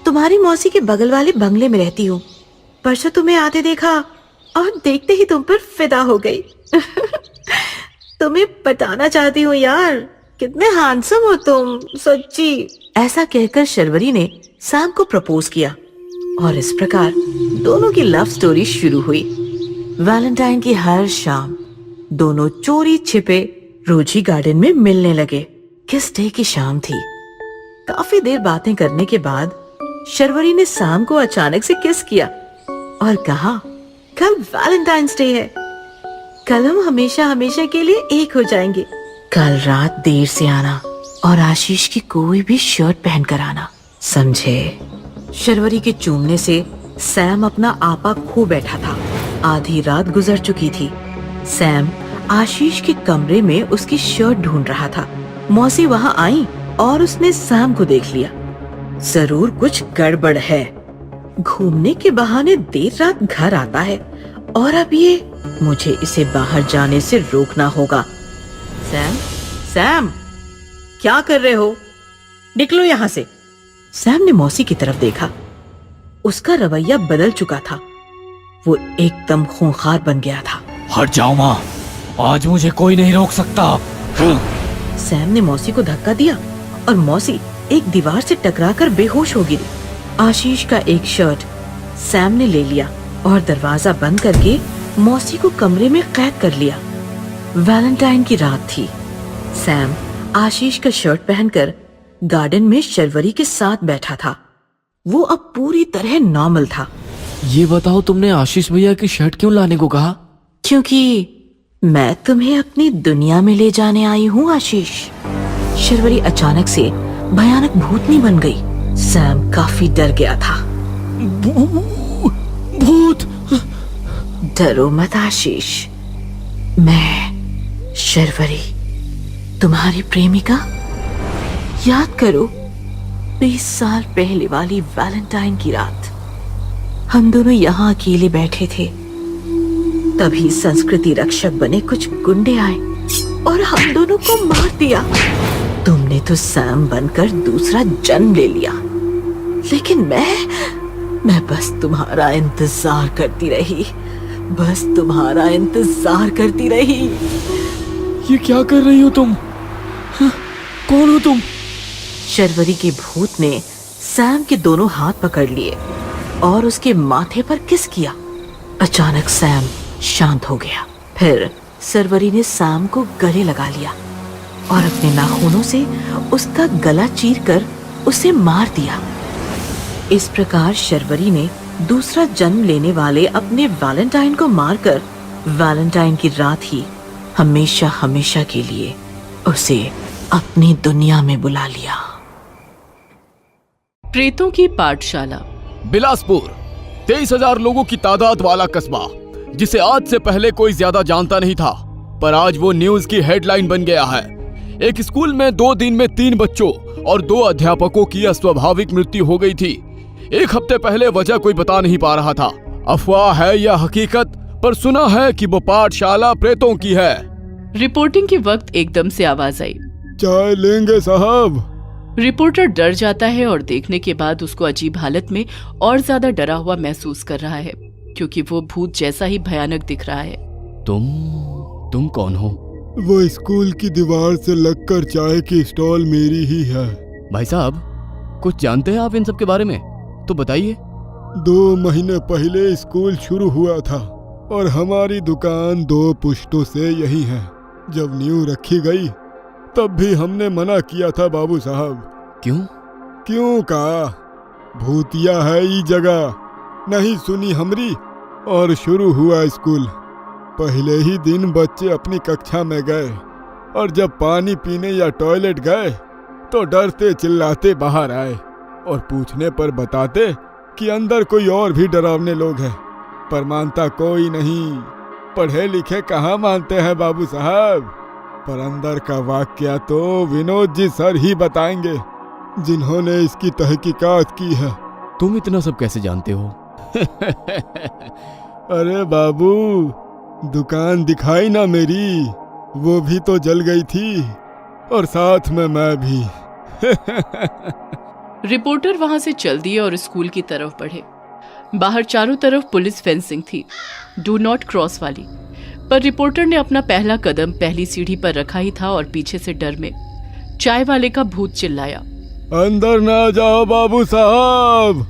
तुम्हारी मौसी के बगल वाले बंगले में रहती हूँ। परसों तुम्हें आते देखा और देखते ही तुम पर फिदा हो गई। तुम्हें बताना चाहती हूँ यार, कितने हैंडसम हो तुम, सच्ची। ऐसा कहकर शर्वरी ने सैम को प्रपोज किया और इस प्रकार दोनों की लव स्टोरी शुरू हुई। वैलेंटाइन की हर शाम दोनों चोरी छिपे रोजी गार्डन में मिलने लगे। किस डे की शाम थी। काफी देर बातें करने के बाद शर्वरी ने सैम को अचानक से किस किया और कहा, कल वैलेंटाइंस डे है, कल हम हमेशा हमेशा के लिए एक हो जाएंगे। कल रात देर से आना और आशीष की कोई भी शर्ट पहन कर आना, समझे? शर्वरी के चूमने से सैम अपना आपा खो बैठा था। आधी रात गुजर चुकी थी। सैम आशीष के कमरे में उसकी शर्ट ढूंढ रहा था। मौसी वहां आई और उसने सैम को देख लिया। जरूर कुछ गड़बड़ है। घूमने के बहाने देर रात घर आता है और अब ये, मुझे इसे बाहर जाने से रोकना होगा। सैम, सैम, क्या कर रहे हो? निकलो यहाँ से। सैम ने मौसी की तरफ देखा। उसका रवैया बदल चुका था। वो एकदम खूंखार बन गया था। हट जाओ माँ, आज मुझे कोई नहीं रोक सकता। सैम ने मौसी को धक्का दिया और मौसी एक दीवार से टकराकर बेहोश हो गिरी। आशीष का एक शर्ट सैम ने ले लिया और दरवाजा बंद करके मौसी को कमरे में कैद कर लिया। वैलेंटाइन की रात थी। सैम आशीष का शर्ट पहनकर गार्डन में शर्वरी के साथ बैठा था। वो अब पूरी तरह नॉर्मल था। ये बताओ, तुमने आशीष भैया की शर्ट क्यों लाने को कहा? क्योंकि मैं तुम्हें अपनी दुनिया में ले जाने आई हूँ आशीष। शर्वरी अचानक से भयानक भूतनी बन गई। सैम काफी डर गया था। भूत! डरो मत आशीष, मैं शर्वरी, तुम्हारी प्रेमिका। याद करो 20 साल पहले वाली वैलेंटाइन की रात, हम दोनों यहाँ अकेले बैठे थे। तभी संस्कृति रक्षक बने कुछ गुंडे आए और हम दोनों को मार दिया। तुमने तो सैम बनकर दूसरा जन्म ले लिया, लेकिन मैं बस तुम्हारा इंतजार करती रही, बस तुम्हारा इंतजार करती रही। ये क्या कर रही हो तुम? हाँ, कौन हो तुम? शर्वरी के भूत ने सैम के दोनों हाथ पकड़ लिए और उसके माथे पर किस किया। अचानक सैम शांत हो गया। फिर शर्वरी ने सैम को गले लगा लिया और अपने नाखूनों से उसका गला चीरकर उसे मार दिया। इस प्रकार शर्वरी ने दूसरा जन्म लेने वाले अपने वैलेंटाइन को मारकर वैलेंटाइन की रात ही हमेशा हमेशा के लिए उसे अपनी दुनिया में बुला लिया। प्रेतों की पाठशाला। बिलासपुर 23,000 लोगों की तादाद वाला कस्बा, जिसे आज से पहले कोई ज्यादा जानता नहीं था, पर आज वो न्यूज की हेडलाइन बन गया है। एक स्कूल में 2 दिन में 3 बच्चों और 2 अध्यापकों की अस्वाभाविक मृत्यु हो गई थी। 1 हफ्ते पहले वजह कोई बता नहीं पा रहा था। अफवाह है या हकीकत, पर सुना है कि वो पाठशाला प्रेतों की है। रिपोर्टिंग के वक्त एकदम से आवाज आई, चाय लेंगे साहब? रिपोर्टर डर जाता है और देखने के बाद उसको अजीब हालत में और ज्यादा डरा हुआ महसूस कर रहा है, क्योंकि वो भूत जैसा ही भयानक दिख रहा है। तुम कौन हो? वो स्कूल की दीवार से लगकर चाय की स्टॉल मेरी ही है। भाई साहब, कुछ जानते हैं आप इन सब के बारे में? तो बताइए। 2 महीने पहले स्कूल शुरू हुआ था और हमारी दुकान 2 पुश्तों से यही है। जब नींव रखी गई तब भी हमने मना किया था बाबू साहब। क्यों का? भूतिया है ये जगह, नहीं सुनी हमरी और शुरू हुआ स्कूल। पहले ही दिन बच्चे अपनी कक्षा में गए और जब पानी पीने या टॉयलेट गए तो डरते चिल्लाते बाहर आए और पूछने पर बताते कि अंदर कोई और भी डरावने लोग हैं, पर मानता कोई नहीं। पढ़े लिखे कहाँ मानते हैं बाबू साहब, पर अंदर का वाकया तो विनोद जी सर ही बताएंगे, जिन्होंने इसकी तहकीकात की है। तुम इतना सब कैसे जानते हो? अरे बाबू, दुकान दिखाई ना मेरी, वो भी तो जल गई थी और साथ में मैं भी। रिपोर्टर वहां से चल दिए और स्कूल की तरफ बढ़े। बाहर चारों तरफ पुलिस फेंसिंग थी, डू नॉट क्रॉस वाली, पर रिपोर्टर ने अपना पहला कदम पहली सीढ़ी पर रखा ही था और पीछे से डर में चाय वाले का भूत चिल्लाया, अंदर ना जाओ बाबू साहब।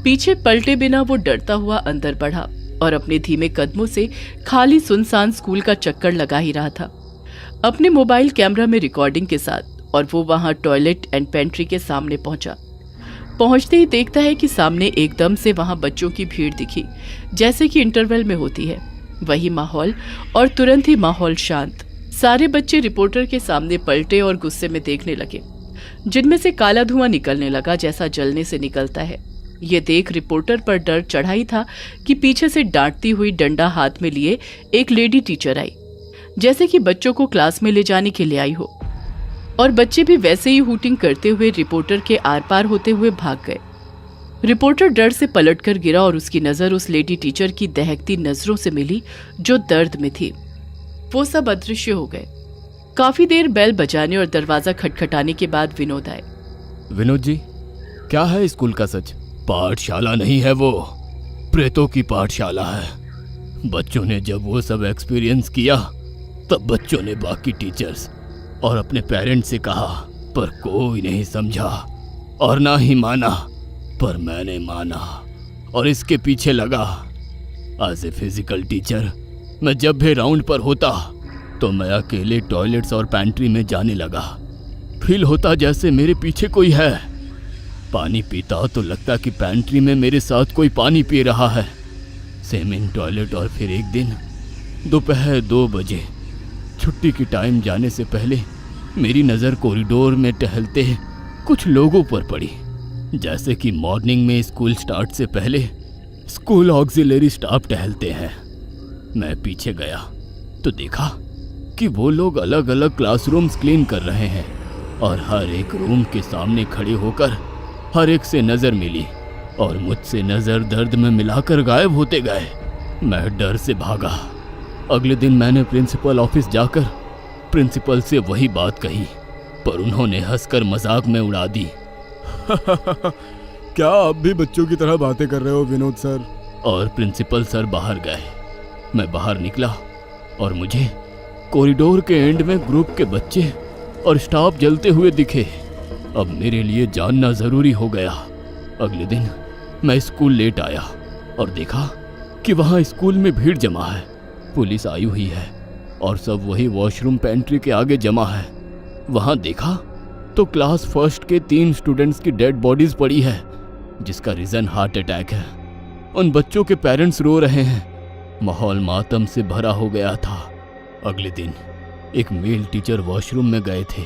पीछे पलटे बिना वो डरता हुआ अंदर बढ़ा और अपने धीमे कदमों से खाली सुनसान स्कूल का चक्कर लगा ही रहा था, अपने मोबाइल कैमरा में रिकॉर्डिंग के साथ। और वो वहां टॉयलेट एंड पेंट्री के सामने पहुंचा। पहुंचते ही देखता है कि सामने एकदम से वहां बच्चों की भीड़ दिखी, जैसे कि इंटरवल में होती है वही माहौल, और तुरंत ही माहौल शांत। सारे बच्चे रिपोर्टर के सामने पलटे और गुस्से में देखने लगे, जिनमें से काला धुआं निकलने लगा जैसा जलने से निकलता है। ये देख रिपोर्टर पर डर चढ़ा ही था कि पीछे से डांटती हुई डंडा हाथ में लिए एक लेडी टीचर आई, जैसे कि बच्चों को क्लास में ले जाने के लिए आई हो, और बच्चे भी वैसे ही हूटिंग करते हुए रिपोर्टर के आर पार होते हुए भाग गए। रिपोर्टर डर से पलटकर गिरा और उसकी नजर उस लेडी टीचर की दहकती नजरों से मिली जो दर्द में थी। वो सब अदृश्य हो गए। काफी देर बेल बजाने और दरवाजा खटखटाने के बाद विनोद आए। विनोद जी, क्या है स्कूल का सच? पाठशाला नहीं है वो, प्रेतों की पाठशाला है। बच्चों ने जब वो सब एक्सपीरियंस किया तब बच्चों ने बाकी टीचर्स और अपने पेरेंट्स से कहा, पर कोई नहीं समझा और ना ही माना, पर मैंने माना और इसके पीछे लगा। एज ए फिजिकल टीचर मैं जब भी राउंड पर होता तो मैं अकेले टॉयलेट्स और पैंट्री में जाने लगा। फील होता जैसे मेरे पीछे कोई है। पानी पीता तो लगता कि पैंट्री में मेरे साथ कोई पानी पी रहा है। Same in toilet. और फिर एक दिन दोपहर 2 बजे छुट्टी की टाइम जाने से पहले मेरी नज़र कॉरिडोर में टहलते कुछ लोगों पर पड़ी, जैसे कि मॉर्निंग में स्कूल स्टार्ट से पहले स्कूल ऑक्सिलरी स्टाफ टहलते हैं। मैं पीछे गया तो देखा कि वो लोग अलग अलग क्लासरूम्स क्लीन कर रहे हैं और हर एक रूम के सामने खड़े होकर हर एक से नज़र मिली और मुझसे नज़र दर्द में मिलाकर गायब होते गए। मैं डर से भागा। अगले दिन मैंने प्रिंसिपल ऑफिस जाकर प्रिंसिपल से वही बात कही, पर उन्होंने हंसकर मजाक में उड़ा दी। क्या आप भी बच्चों की तरह बातें कर रहे हो विनोद सर? और प्रिंसिपल सर बाहर गए। मैं बाहर निकला और मुझे कॉरिडोर के एंड में ग्रुप के बच्चे और स्टाफ जलते हुए दिखे। अब मेरे लिए जानना ज़रूरी हो गया। अगले दिन मैं स्कूल लेट आया और देखा कि वहाँ स्कूल में भीड़ जमा है, पुलिस आई हुई है और सब वही वॉशरूम पेंट्री के आगे जमा है। वहाँ देखा तो क्लास फर्स्ट के 3 स्टूडेंट्स की डेड बॉडीज पड़ी है, जिसका रीज़न हार्ट अटैक है। उन बच्चों के पेरेंट्स रो रहे हैं। माहौल मातम से भरा हो गया था। अगले दिन एक मेल टीचर वॉशरूम में गए थे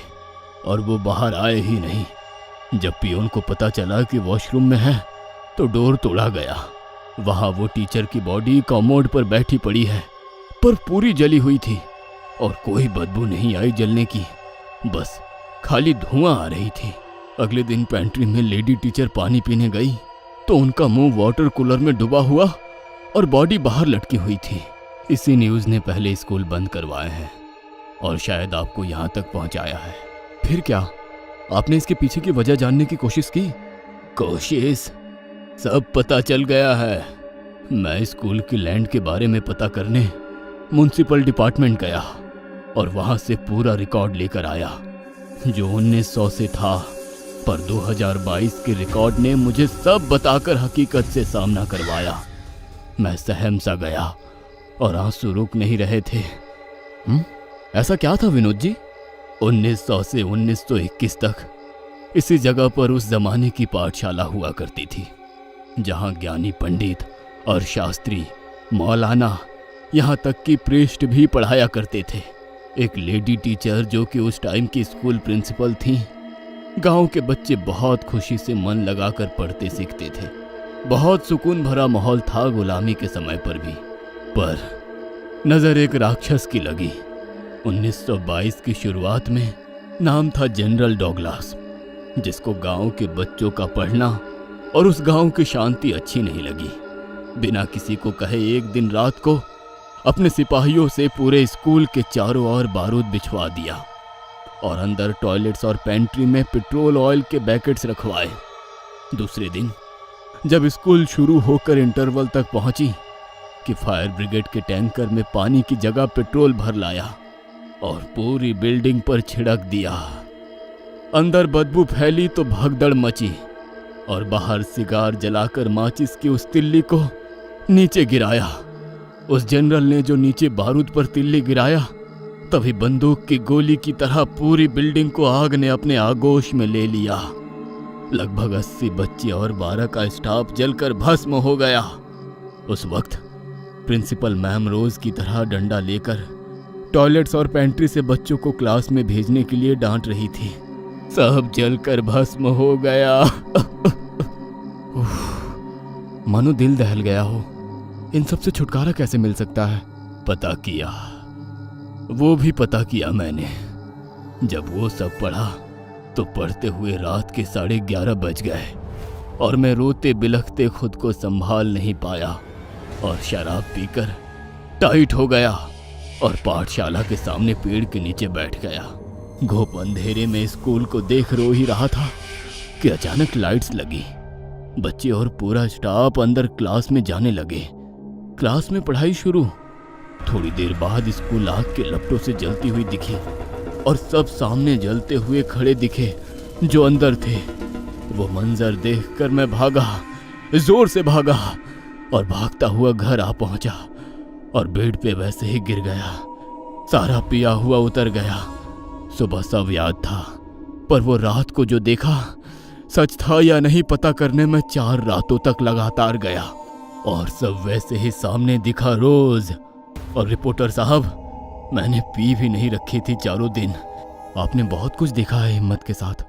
और वो बाहर आए ही नहीं। जब पियोन को पता चला कि वॉशरूम में है तो डोर तोड़ा गया। वहाँ वो टीचर की बॉडी कमोड पर बैठी पड़ी है, पर पूरी जली हुई थी और कोई बदबू नहीं आई जलने की, बस खाली धुआं आ रही थी। अगले दिन पेंट्री में लेडी टीचर पानी पीने गई तो उनका मुंह वाटर कूलर में डूबा हुआ और बॉडी बाहर लटकी हुई थी। इसी न्यूज़ ने पहले स्कूल बंद करवाए हैं और शायद आपको यहाँ तक पहुँचाया है। फिर क्या? आपने इसके पीछे की वजह जानने की कोशिश की? कोशिश सब पता चल गया है। मैं स्कूल की लैंड के बारे में पता करने म्युनिसिपल डिपार्टमेंट गया और वहाँ से पूरा रिकॉर्ड लेकर आया जो 1900 से था, पर 2022 के रिकॉर्ड ने मुझे सब बताकर हकीकत से सामना करवाया। मैं सहम सा गया और आंसू रुक नहीं रहे थे। ऐसा क्या था विनोद जी? 1900 से 1921 तक इसी जगह पर उस जमाने की पाठशाला हुआ करती थी, जहां ज्ञानी पंडित और शास्त्री, मौलाना, यहाँ तक कि प्रीस्ट भी पढ़ाया करते थे। एक लेडी टीचर जो कि उस टाइम की स्कूल प्रिंसिपल थी। गांव के बच्चे बहुत खुशी से मन लगाकर पढ़ते सीखते थे। बहुत सुकून भरा माहौल था गुलामी के समय पर भी। पर नज़र एक राक्षस की लगी। 1922 की शुरुआत में नाम था जनरल डॉगलास, जिसको गांव के बच्चों का पढ़ना और उस गांव की शांति अच्छी नहीं लगी। बिना किसी को कहे एक दिन रात को अपने सिपाहियों से पूरे स्कूल के चारों ओर बारूद बिछवा दिया और अंदर टॉयलेट्स और पेंट्री में पेट्रोल ऑयल के पैकेट्स रखवाए। दूसरे दिन जब स्कूल शुरू होकर इंटरवल तक पहुंची कि फायर ब्रिगेड के टैंकर में पानी की जगह पेट्रोल भर लाया और पूरी बिल्डिंग पर छिड़क दिया। अंदर बदबू फैली तो भगदड़ मची और बाहर सिगार जलाकर माचिस की उस तिल्ली को नीचे गिराया। उस जनरल ने जो नीचे बारूद पर तिल्ली गिराया, तभी बंदूक की गोली की तरह पूरी बिल्डिंग को आग ने अपने आगोश में ले लिया। लगभग 80 बच्चे और 12 का स्टाफ जलकर भस्म हो गया। उस वक्त प्रिंसिपल मैम रोज की तरह डंडा लेकर टॉयलेट्स और पेंट्री से बच्चों को क्लास में भेजने के लिए डांट रही थी। सब जलकर भस्म हो गया। मानो दिल दहल गया हो। इन सब से छुटकारा कैसे मिल सकता है? पता किया, वो भी पता किया मैंने। जब वो सब पढ़ा तो पढ़ते हुए रात के 11:30 बज गए और मैं रोते बिलखते खुद को संभाल नहीं पाया और शराब पीकर टाइट हो गया और पाठशाला के सामने पेड़ के नीचे बैठ गया। घोप अंधेरे में स्कूल को देख रो ही रहा था कि अचानक लाइट्स लगी। बच्चे और पूरा स्टाफ अंदर क्लास में जाने लगे। क्लास में पढ़ाई शुरू। थोड़ी देर बाद स्कूल आग के लपटों से जलती हुई दिखी और सब सामने जलते हुए खड़े दिखे जो अंदर थे। वो मंजर देखकर मैं भागा, जोर से भागा और भागता हुआ घर आ पहुंचा और बेड पे वैसे ही गिर गया। सारा पिया हुआ उतर गया। सुबह सब याद था, पर वो रात को जो देखा सच था या नहीं पता करने में 4 रातों तक लगातार गया और सब वैसे ही सामने दिखा रोज। और रिपोर्टर साहब, मैंने पी भी नहीं रखी थी चारों दिन। आपने बहुत कुछ देखा है हिम्मत के साथ।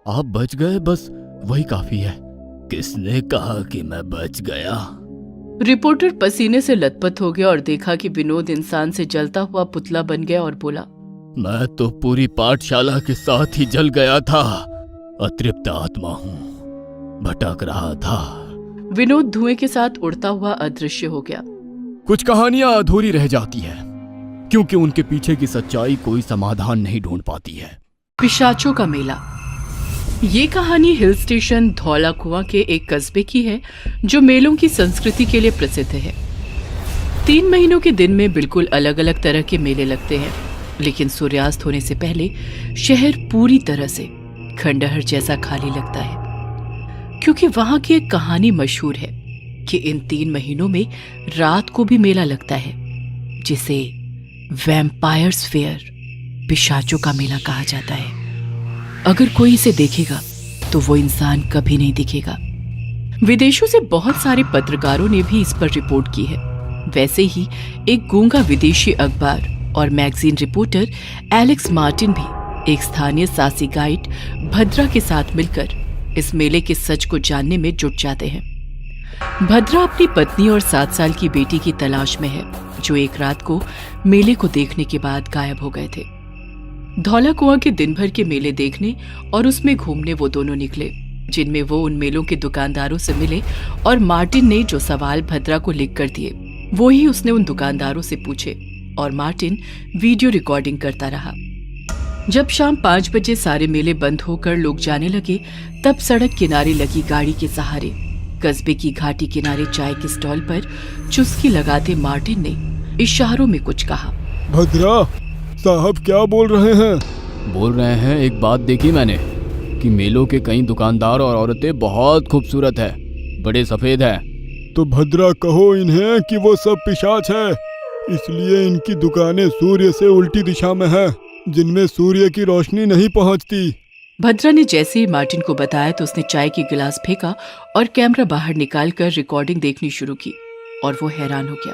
आप बच गए, बस वही काफी है। किसने कहा कि मैं बच गया? रिपोर्टर पसीने से लथपथ हो गया और देखा कि विनोद इंसान से जलता हुआ पुतला बन गया और बोला, मैं तो पूरी पाठशाला के साथ ही जल गया था। अतृप्त आत्मा हूँ, भटक रहा था। विनोद धुएं के साथ उड़ता हुआ अदृश्य हो गया। कुछ कहानियां अधूरी रह जाती है क्योंकि उनके पीछे की सच्चाई कोई समाधान नहीं ढूंढ पाती है। पिशाचों का मेला। ये कहानी हिल स्टेशन धौला कुआं के एक कस्बे की है जो मेलों की संस्कृति के लिए प्रसिद्ध है। 3 महीनों के दिन में बिल्कुल अलग अलग तरह के मेले लगते हैं, लेकिन सूर्यास्त होने से पहले शहर पूरी तरह से खंडहर जैसा खाली लगता है, क्योंकि वहां की एक कहानी मशहूर है कि इन 3 महीनों में रात को भी मेला लगता है, जिसे वैम्पायर्स फेयर, पिशाचों का मेला कहा जाता है। अगर कोई इसे देखेगा तो वो इंसान कभी नहीं दिखेगा। विदेशों से बहुत सारे पत्रकारों ने भी इस पर रिपोर्ट की है। वैसे ही एक गूंगा विदेशी अखबार और मैगजीन रिपोर्टर एलेक्स मार्टिन भी एक स्थानीय साहसी गाइड भद्रा के साथ मिलकर इस मेले के सच को जानने में जुट जाते हैं। भद्रा अपनी पत्नी और 7 साल की बेटी की तलाश में है, जो एक रात को मेले को देखने के बाद गायब हो गए थे। धौला कुआं के दिन भर के मेले देखने और उसमें घूमने वो दोनों निकले, जिनमें वो उन मेलों के दुकानदारों से मिले और मार्टिन ने जो सवाल भद्रा को लिख कर दिए वो ही उसने उन दुकानदारों से पूछे और मार्टिन वीडियो रिकॉर्डिंग करता रहा। जब शाम 5 बजे सारे मेले बंद होकर लोग जाने लगे, तब सड़क किनारे लगी गाड़ी के सहारे कस्बे की घाटी किनारे चाय के स्टॉल पर चुस्की लगाते मार्टिन ने इशारों में कुछ कहा। भद्रा साहब क्या बोल रहे हैं? बोल रहे हैं, एक बात देखी मैंने कि मेलों के कई दुकानदार और औरतें बहुत खूबसूरत है, बड़े सफेद है। तो भद्रा कहो इन्हें कि वो सब पिशाच है, इसलिए इनकी दुकानें सूर्य से उल्टी दिशा में है, जिनमें सूर्य की रोशनी नहीं पहुंचती। भद्रा ने जैसे ही मार्टिन को बताया तो उसने चाय की गिलास फेंका और कैमरा बाहर निकालकर रिकॉर्डिंग देखनी शुरू की, और वो हैरान हो गया।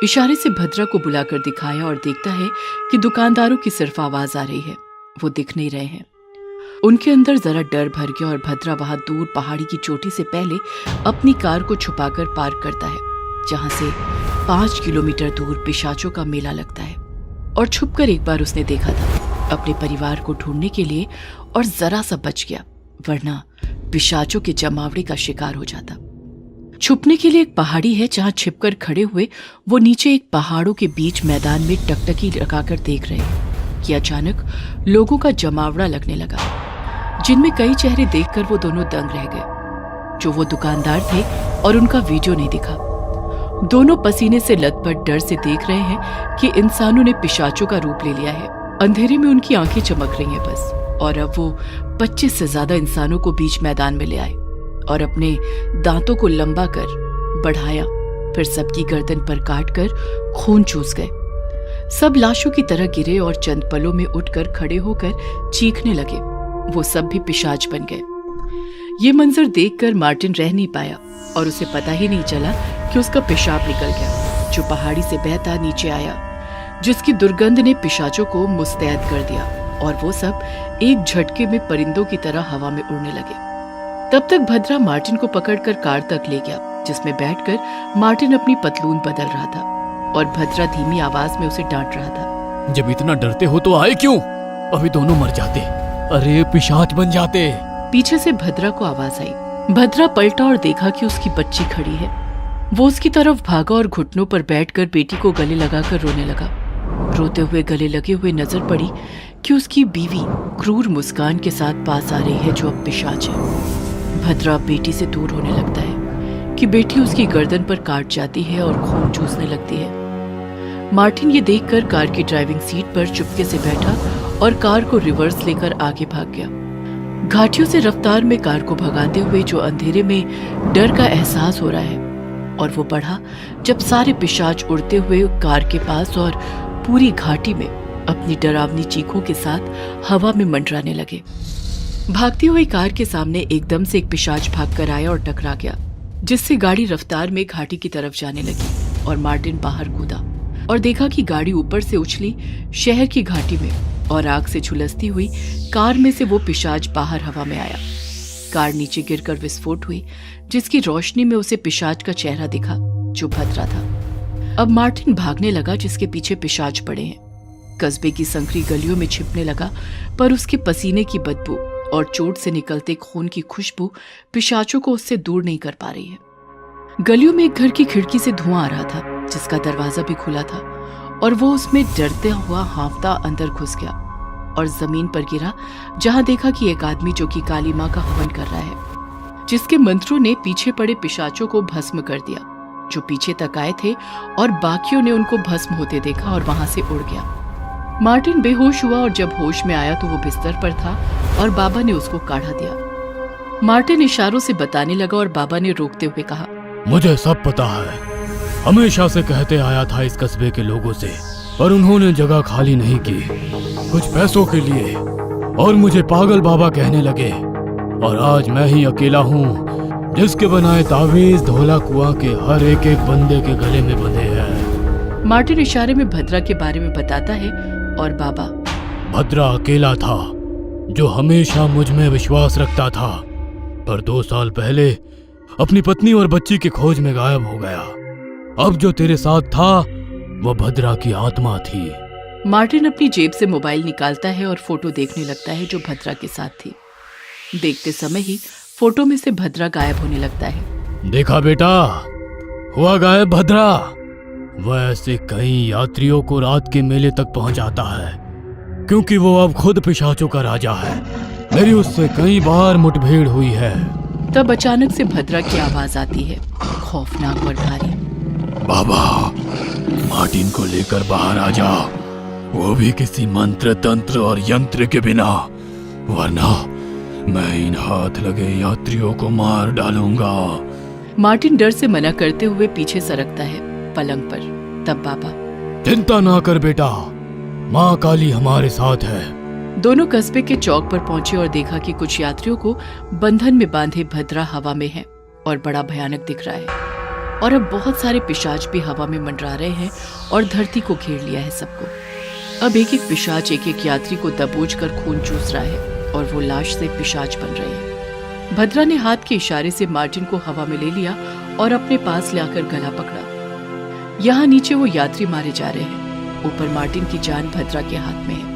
इशारे से भद्रा को बुलाकर दिखाया और देखता है कि दुकानदारों की सिर्फ आवाज आ रही है, वो दिख नहीं रहे हैं। उनके अंदर जरा डर भर गया और भद्रा वहां दूर पहाड़ी की चोटी से पहले अपनी कार को छुपाकर पार्क करता है, जहां से 5 किलोमीटर दूर पिशाचों का मेला लगता है। और छुपकर एक बार उसने देखा था अपने परिवार को ढूंढने के लिए, और जरा सा बच गया, वरना पिशाचों के जमावड़े का शिकार हो जाता। छुपने के लिए एक पहाड़ी है जहां छिपकर खड़े हुए वो नीचे एक पहाड़ों के बीच मैदान में टकटकी लगाकर देख रहे हैं कि अचानक लोगों का जमावड़ा लगने लगा, जिनमें कई चेहरे देखकर वो दोनों दंग रह गए। जो वो दुकानदार थे और उनका वीडियो नहीं दिखा। दोनों पसीने से लथपथ डर से देख रहे हैं कि इंसानों ने पिशाचों का रूप ले लिया है। अंधेरे में उनकी आंखें चमक रही हैं बस, और अब वो 25 से ज्यादा इंसानों को बीच मैदान में ले आए और अपने दांतों को लंबा कर बढ़ाया, फिर सबकी गर्दन पर काटकर खून चूस गए। सब लाशों की तरह गिरे और चंद पलों में उठकर खड़े होकर चीखने लगे। वो सब भी पिशाच बन गए। ये मंजर देखकर मार्टिन रह नहीं पाया और उसे पता ही नहीं चला कि उसका पेशाब निकल गया, जो पहाड़ी से बहता नीचे आया, जिसकी दुर्गंध ने पिशाचों को मुस्तैद कर दिया, और वो सब एक झटके में परिंदों की तरह हवा में उड़ने लगे। तब तक भद्रा मार्टिन को पकड़कर कार तक ले गया, जिसमें बैठकर मार्टिन अपनी पतलून बदल रहा था और भद्रा धीमी आवाज में उसे डांट रहा था। जब इतना डरते हो तो आए क्यों? अभी दोनों मर जाते, अरे पिशाच बन जाते। पीछे से भद्रा को आवाज आई। भद्रा पलटा और देखा कि उसकी बच्ची खड़ी है। वो उसकी तरफ भागा और घुटनों पर बैठकर बेटी को गले लगाकर रोने लगा। रोते हुए गले लगे हुए नजर पड़ी कि उसकी बीवी क्रूर मुस्कान के साथ पास आ रही है, जो अब पिशाच है। भद्रा बेटी से दूर होने लगता है कि बेटी उसकी गर्दन पर काट जाती है और खून चूसने लगती है। मार्टिन ये देखकर कार की ड्राइविंग सीट पर चुपके से बैठा और कार को रिवर्स लेकर आगे भाग गया। घाटियों से रफ्तार में कार को भगाते हुए जो अंधेरे में डर का एहसास हो रहा है, और वो बढ़ा जब सारे पिशाच उड़ते हुए कार के पास और पूरी घाटी में अपनी डरावनी चीखों के साथ हवा में मंडराने लगे। भागती हुई कार के सामने एकदम से एक पिशाच भागकर आया और टकरा गया, जिससे गाड़ी रफ्तार में घाटी की तरफ जाने लगी और मार्टिन बाहर कूदा और देखा कि गाड़ी ऊपर से उछली शहर की घाटी में, और आग से झुलसती हुई कार में से वो पिशाच बाहर हवा में आया। कार नीचे गिरकर विस्फोट हुई, जिसकी रोशनी में उसे पिशाच का चेहरा दिखा जो भद्रा था। अब मार्टिन भागने लगा, जिसके पीछे पिशाच पड़े हैं। कस्बे की संकरी गलियों में छिपने लगा, पर उसके पसीने की बदबू और चोट से निकलते खून की खुशबू पिशाचों को उससे दूर नहीं कर पा रही है। गलियों में एक घर की खिड़की से धुआं आ रहा था, जिसका दरवाजा भी खुला था, और वो उसमें डरते हुआ हाँफता अंदर घुस गया और जमीन पर गिरा, जहां देखा कि एक आदमी जो कि काली मां का हवन कर रहा है, जिसके मंत्रों ने पीछे पड़े पिशाचों को भस्म कर दिया, जो पीछे तक आए थे, और बाकियों ने उनको भस्म होते देखा और वहां से उड़ गया। मार्टिन बेहोश हुआ और जब होश में आया तो वो बिस्तर पर था और बाबा ने उसको काढ़ा दिया। मार्टिन इशारों से बताने लगा और बाबा ने रोकते हुए कहा, मुझे सब पता है, हमेशा से कहते आया था इस कस्बे के लोगों से, पर उन्होंने जगह खाली नहीं की कुछ पैसों के लिए, और मुझे पागल बाबा कहने लगे। और आज मैं ही अकेला हूँ जिसके बनाए तावीज धोला कुआं के हर एक बंदे के गले में बंधे हैं। मार्टिन इशारे में भद्रा के बारे में बताता है और बाबा, भद्रा अकेला था जो हमेशा मुझ में विश्वास रखता था, पर 2 साल पहले अपनी पत्नी और बच्ची की खोज में गायब हो गया। अब जो तेरे साथ था वो भद्रा की आत्मा थी। मार्टिन अपनी जेब से मोबाइल निकालता है और फोटो देखने लगता है जो भद्रा के साथ थी। देखते समय ही फोटो में से भद्रा गायब होने लगता है। देखा बेटा, हुआ गायब भद्रा। वह ऐसे कई यात्रियों को रात के मेले तक पहुंचाता है, क्योंकि वो अब खुद पिशाचों का राजा है। मेरी उससे कई बार मुठभेड़ हुई है। तब अचानक से भद्रा की आवाज आती है, खौफनाक और भारी। बाबा, मार्टिन को लेकर बाहर आ जा, वो भी किसी मंत्र तंत्र और यंत्र के बिना, वरना मैं इन हाथ लगे यात्रियों को मार डालूंगा। मार्टिन डर से मना करते हुए पीछे सरकता है पलंग पर। तब बाबा, चिंता ना कर बेटा, माँ काली हमारे साथ है। दोनों कस्बे के चौक पर पहुंचे और देखा कि कुछ यात्रियों को बंधन में बांधे भद्रा हवा में है और बड़ा भयानक दिख रहा है, और अब बहुत सारे पिशाच भी हवा में मंडरा रहे हैं और धरती को घेर लिया है सबको। अब एक एक पिशाच एक एक यात्री को दबोच कर खून चूस रहा है और वो लाश से पिशाच बन रहे हैं। भद्रा ने हाथ के इशारे से मार्टिन को हवा में ले लिया और अपने पास लाकर गला पकड़ा। यहाँ नीचे वो यात्री मारे जा रहे हैं, ऊपर मार्टिन की जान भद्रा के हाथ में है।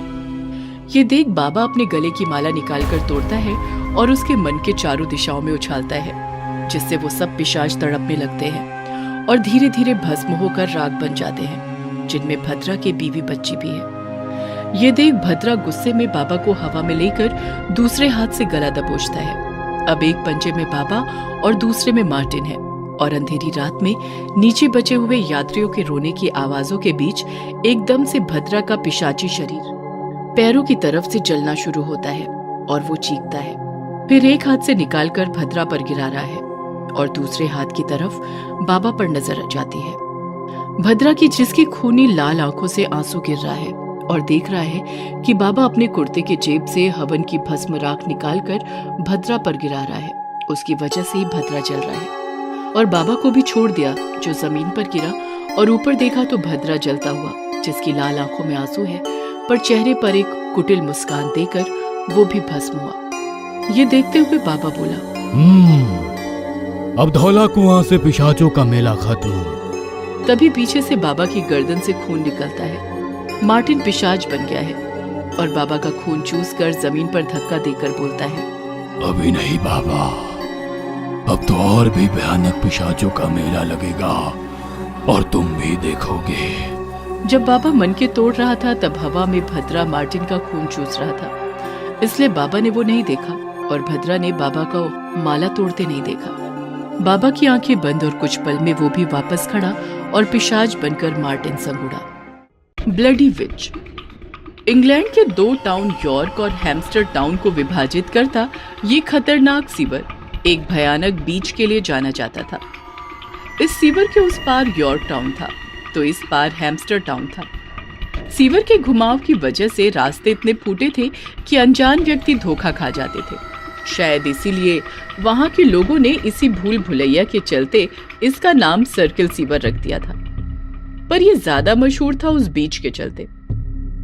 ये देख बाबा अपने गले की माला निकालकर तोड़ता है और उसके मन के चारों दिशाओं में उछालता है, जिससे वो सब पिशाच तड़पने लगते हैं और धीरे धीरे भस्म होकर राख बन जाते हैं, जिनमें भद्रा के बीवी बच्ची भी है। ये देख भद्रा गुस्से में बाबा को हवा में लेकर दूसरे हाथ से गला दबोचता है। अब एक पंजे में बाबा और दूसरे में मार्टिन है, और अंधेरी रात में नीचे बचे हुए यात्रियों के रोने की आवाजों के बीच एकदम से भद्रा का पिशाची शरीर पैरों की तरफ से जलना शुरू होता है और वो चीखता है। फिर एक हाथ से निकालकर भद्रा पर गिरा रहा है और दूसरे हाथ की तरफ बाबा पर नजर जाती है। भद्रा की जिसकी खूनी लाल आंखों से आंसू गिर रहा है और देख रहा है कि बाबा अपने कुर्ते के जेब से हवन की भस्म राख निकालकर भद्रा पर गिरा रहा है। उसकी वजह से ही भद्रा जल रहा है, और बाबा को भी छोड़ दिया जो जमीन पर गिरा, और ऊपर देखा तो भद्रा जलता हुआ, जिसकी लाल आंखों में आंसू है, पर चेहरे पर एक कुटिल मुस्कान देकर वो भी भस्म हुआ। ये देखते हुए बाबा बोला, अब धौला कुआं से पिशाचों का मेला खत्म। तभी पीछे से बाबा की गर्दन से खून निकलता है। मार्टिन पिशाच बन गया है और बाबा का खून चूस कर जमीन पर धक्का देकर बोलता है, अभी नहीं बाबा, अब तो और भी भयानक पिशाचों का मेला लगेगा और तुम भी देखोगे। जब बाबा मन के तोड़ रहा था तब हवा में भद्रा मार्टिन का खून चूस रहा था, इसलिए बाबा ने वो नहीं देखा और भद्रा ने बाबा को माला तोड़ते नहीं देखा। बाबा की आंखें बंद और कुछ पल में वो भी वापस खड़ा और पिशाच बनकर मार्टिन संग उड़ा। ब्लडी विच। इंग्लैंड के 2 टाउन यॉर्क और हैम्स्टर टाउन को विभाजित करता ये खतरनाक सीवर एक भयानक बीच के लिए जाना जाता था। इस सीवर के उस पार यॉर्क टाउन था तो इस पार हैम्स्टर टाउन था। सीवर के घुमाव की वजह से रास्ते इतने फूटे थे कि अनजान व्यक्ति धोखा खा जाते थे। शायद इसीलिए वहां के लोगों ने इसी भूल भुलैया के चलते इसका नाम सर्किल सीवर रख दिया था, पर यह ज्यादा मशहूर था उस बीच के चलते।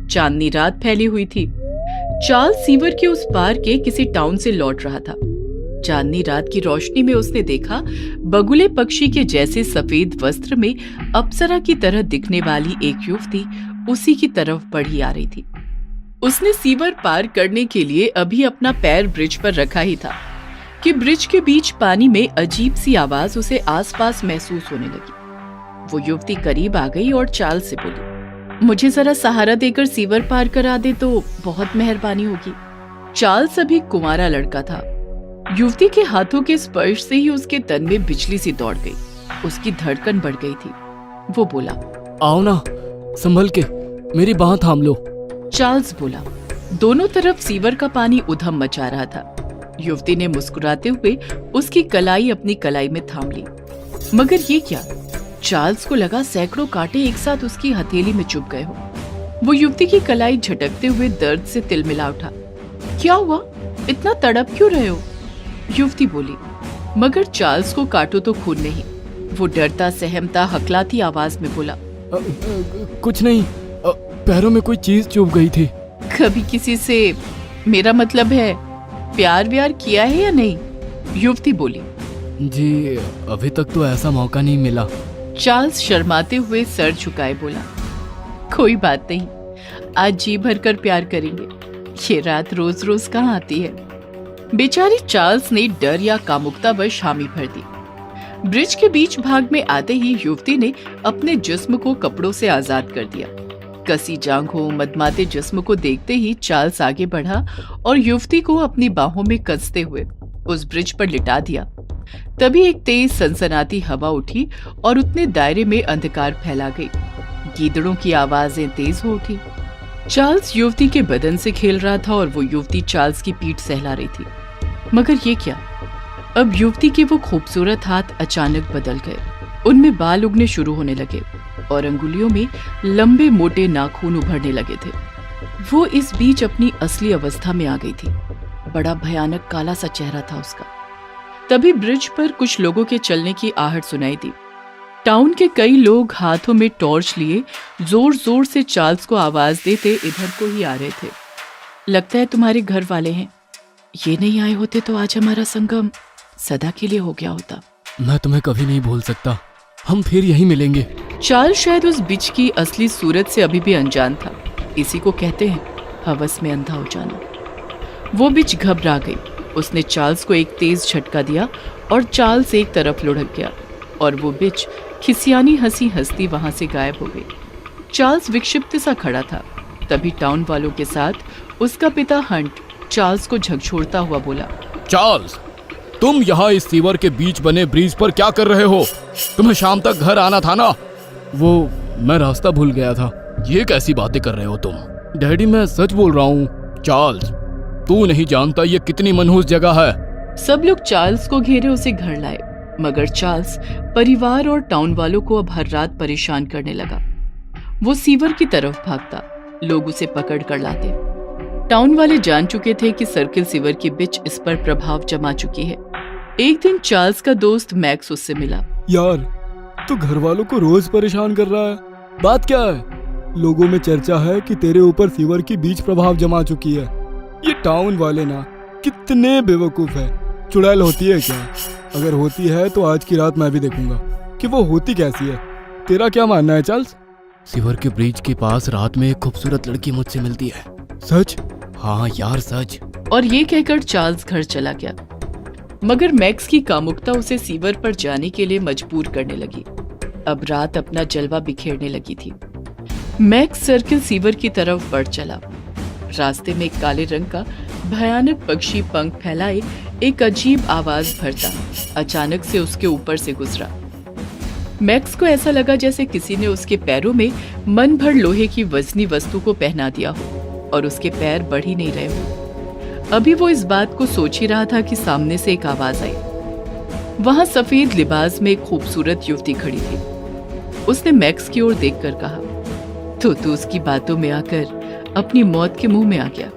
चांदनी रात फैली हुई थी। चार्ल्स सीवर के उस पार के किसी टाउन से लौट रहा था। चांदनी रात की रोशनी में उसने देखा बगुले पक्षी के जैसे सफेद वस्त्र में अप्सरा की तरह दिखने वाली एक युवती उसी की तरफ बढ़ी आ रही थी। उसने सीवर पार करने के लिए अभी अपना पैर ब्रिज पर रखा ही था कि ब्रिज के बीच पानी में अजीब सी आवाज उसे आसपास महसूस होने लगी। वो युवती करीब आ गई और चार्ल्स से बोली, मुझे जरा सहारा देकर सीवर पार करा दे तो बहुत मेहरबानी होगी। चार्ल्स अभी कुंवारा लड़का था। युवती के हाथों के स्पर्श से ही उसके तन में बिजली सी दौड़ गई। उसकी धड़कन बढ़ गई थी। वो बोला, आओ ना, संभल के, मेरी बाह थाम लो। चार्ल्स बोला। दोनों तरफ सीवर का पानी उधम मचा रहा था। युवती ने मुस्कुराते हुए उसकी कलाई अपनी कलाई में थाम ली। मगर ये क्या? चार्ल्स को लगा सैकड़ों कांटे एक साथ उसकी हथेली में चुभ गए हो। वो युवती की कलाई झटकते हुए दर्द से तिलमिला उठा। क्या हुआ? इतना तड़प क्यों रहे हो? युवती बोली। मगर चार्ल्स को काटो तो खून नहीं। वो डरता सहमता हकलाती आवाज में बोला, कुछ नहीं, पैरों में कोई चीज चुभ गई थी। कभी किसी से, मेरा मतलब है, प्यार व्यार किया है या नहीं? युवती बोली। जी, अभी तक तो ऐसा मौका नहीं मिला। चार्ल्स शर्माते हुए सर झुकाए बोला, कोई बात नहीं, आज जी भरकर प्यार करेंगे। ये रात रोज रोज कहाँ आती है। बेचारी चार्ल्स ने डर या कामुकतावश हामी भर दी। ब्रिज के बीच भाग में आते ही युवती ने अपने जिस्म को कपड़ों से आजाद कर दिया। कसी जांघों, मदमाते जिस्म को देखते ही चार्ल्स आगे बढ़ा और युवती को अपनी बाहों में कसते हुए उस ब्रिज पर लिटा दिया। तभी एक तेज सनसनाती हवा उठी और उतने दायरे में अंधकार फैला गई। गीदड़ों की आवाजें तेज हो उठी। चार्ल्स युवती के बदन से खेल रहा था और वो युवती चार्ल्स की पीठ सहला रही थी। मगर ये क्या? अब युवती के वो खूबसूरत हाथ अचानक बदल गए। उनमें बाल उगने शुरू होने लगे और अंगुलियों में लंबे मोटे नाखून उभरने लगे थे। वो इस बीच अपनी असली अवस्था में आ गई थी। बड़ा भयानक काला सा चेहरा था उसका। तभी ब्रिज पर कुछ लोगों के चलने की आहट सुनाई दी। टाउन के कई लोग हाथों में टॉर्च लिए जोर जोर से चार्ल्स को आवाज देते इधर को ही आ रहे थे। लगता है तुम्हारे घर वाले हैं। ये नहीं आए होते तो आज हमारा संगम सदा के लिए हो गया होता। मैं तुम्हें कभी नहीं भूल सकता, हम फिर यहीं मिलेंगे। चार्ल्स शायद उस बिच की असली सूरत से अभी भी अनजान था। इसी को कहते हैं हवस में अंधा हो जाना। वो बिच घबरा गई। उसने चार्ल्स को एक तेज झटका दिया और चार्ल्स एक तरफ लुढ़क गया और वो बिच खिसियानी हंसी हंसती वहां से गायब हो गई। चार्ल्स विक्षिप्त सा खड़ा था। तभी टाउन वालों के साथ उसका पिता हंट चार्ल्स को झकझोरता हुआ बोला, चार्ल्स, तुम यहाँ इस सीवर के बीच बने ब्रिज पर क्या कर रहे हो? तुम्हें शाम तक घर आना था ना। वो मैं रास्ता भूल गया था। ये कैसी बातें कर रहे हो तुम? डैडी, मैं सच बोल रहा हूँ। चार्ल्स, तू नहीं जानता ये कितनी मनहूस जगह है। सब लोग चार्ल्स को घेरे उसे घर लाए। मगर चार्ल्स परिवार और टाउन वालों को अब हर रात परेशान करने लगा। वो सीवर की तरफ भागता। लोग उसे पकड़ कर लाते। टाउन वाले जान चुके थे कि सर्किल सीवर की बिच इस पर प्रभाव जमा चुकी है। एक दिन चार्ल्स का दोस्त मैक्स उससे मिला। यार, तू घर वालों को रोज परेशान कर रहा है, बात क्या है? लोगों में चर्चा है कि तेरे ऊपर सीवर की बीच प्रभाव जमा चुकी है। ये टाउन वाले ना कितने बेवकूफ है। चुड़ैल होती है क्या? अगर होती है तो आज की रात मैं भी देखूंगा कि वो होती कैसी है। तेरा क्या मानना है चार्ल्स? सीवर के ब्रिज के पास रात में एक खूबसूरत लड़की मुझसे मिलती है। सच? हाँ यार, सच। और ये कहकर चार्ल्स घर चला गया। मगर मैक्स की कामुकता उसे सीवर पर जाने के लिए मजबूर करने लगी। अब रात अपना जलवा बिखेरने लगी थी। मैक्स सर्किल सीवर की तरफ बढ़ चला। रास्ते में एक काले रंग का भयानक पक्षी पंख फैलाए एक अजीब आवाज भरता अचानक से उसके ऊपर से गुजरा। मैक्स को ऐसा लगा जैसे किसी ने उसके पैरों में मन भर लोहे की वजनी वस्तु को पहना दिया हो और उसके पैर बढ़ ही नहीं रहे हो। अभी वो इस बात को सोच ही रहा था कि सामने से एक आवाज आई। वहां सफेद लिबास में एक खूबसूरत युवती खड़ी थी। उसने मैक्स की ओर देखकर कहा, तो तू उसकी बातों में आकर अपनी मौत के मुंह में आ गया।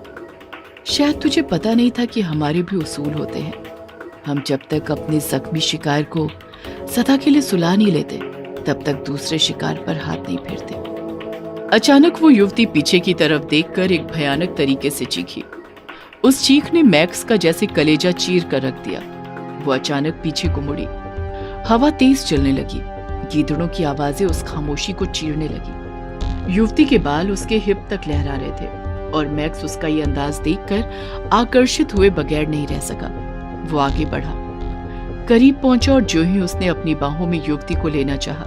शायद तुझे पता नहीं था कि हमारे भी उसूल होते हैं। हम जब तक अपने जख्मी शिकार को सदा के लिए सुला नहीं लेते तब तक दूसरे शिकार पर हाथ नहीं फेरते। अचानक वो युवती पीछे की तरफ देखकर एक भयानक तरीके से चीखी। उस चीख ने मैक्स का जैसे कलेजा चीर कर रख दिया। वो अचानक पीछे को मुड़ी। हवा तेज चलने लगी। गीदड़ों की आवाजें उस खामोशी को चीरने लगी। युवती के बाल उसके हिप तक लहरा रहे थे और मैक्स उसका ये अंदाज देखकर आकर्षित हुए बगैर नहीं रह सका। वो आगे बढ़ा, करीब पहुंचा और जो ही उसने अपनी बाहों में युवती को लेना चाहा,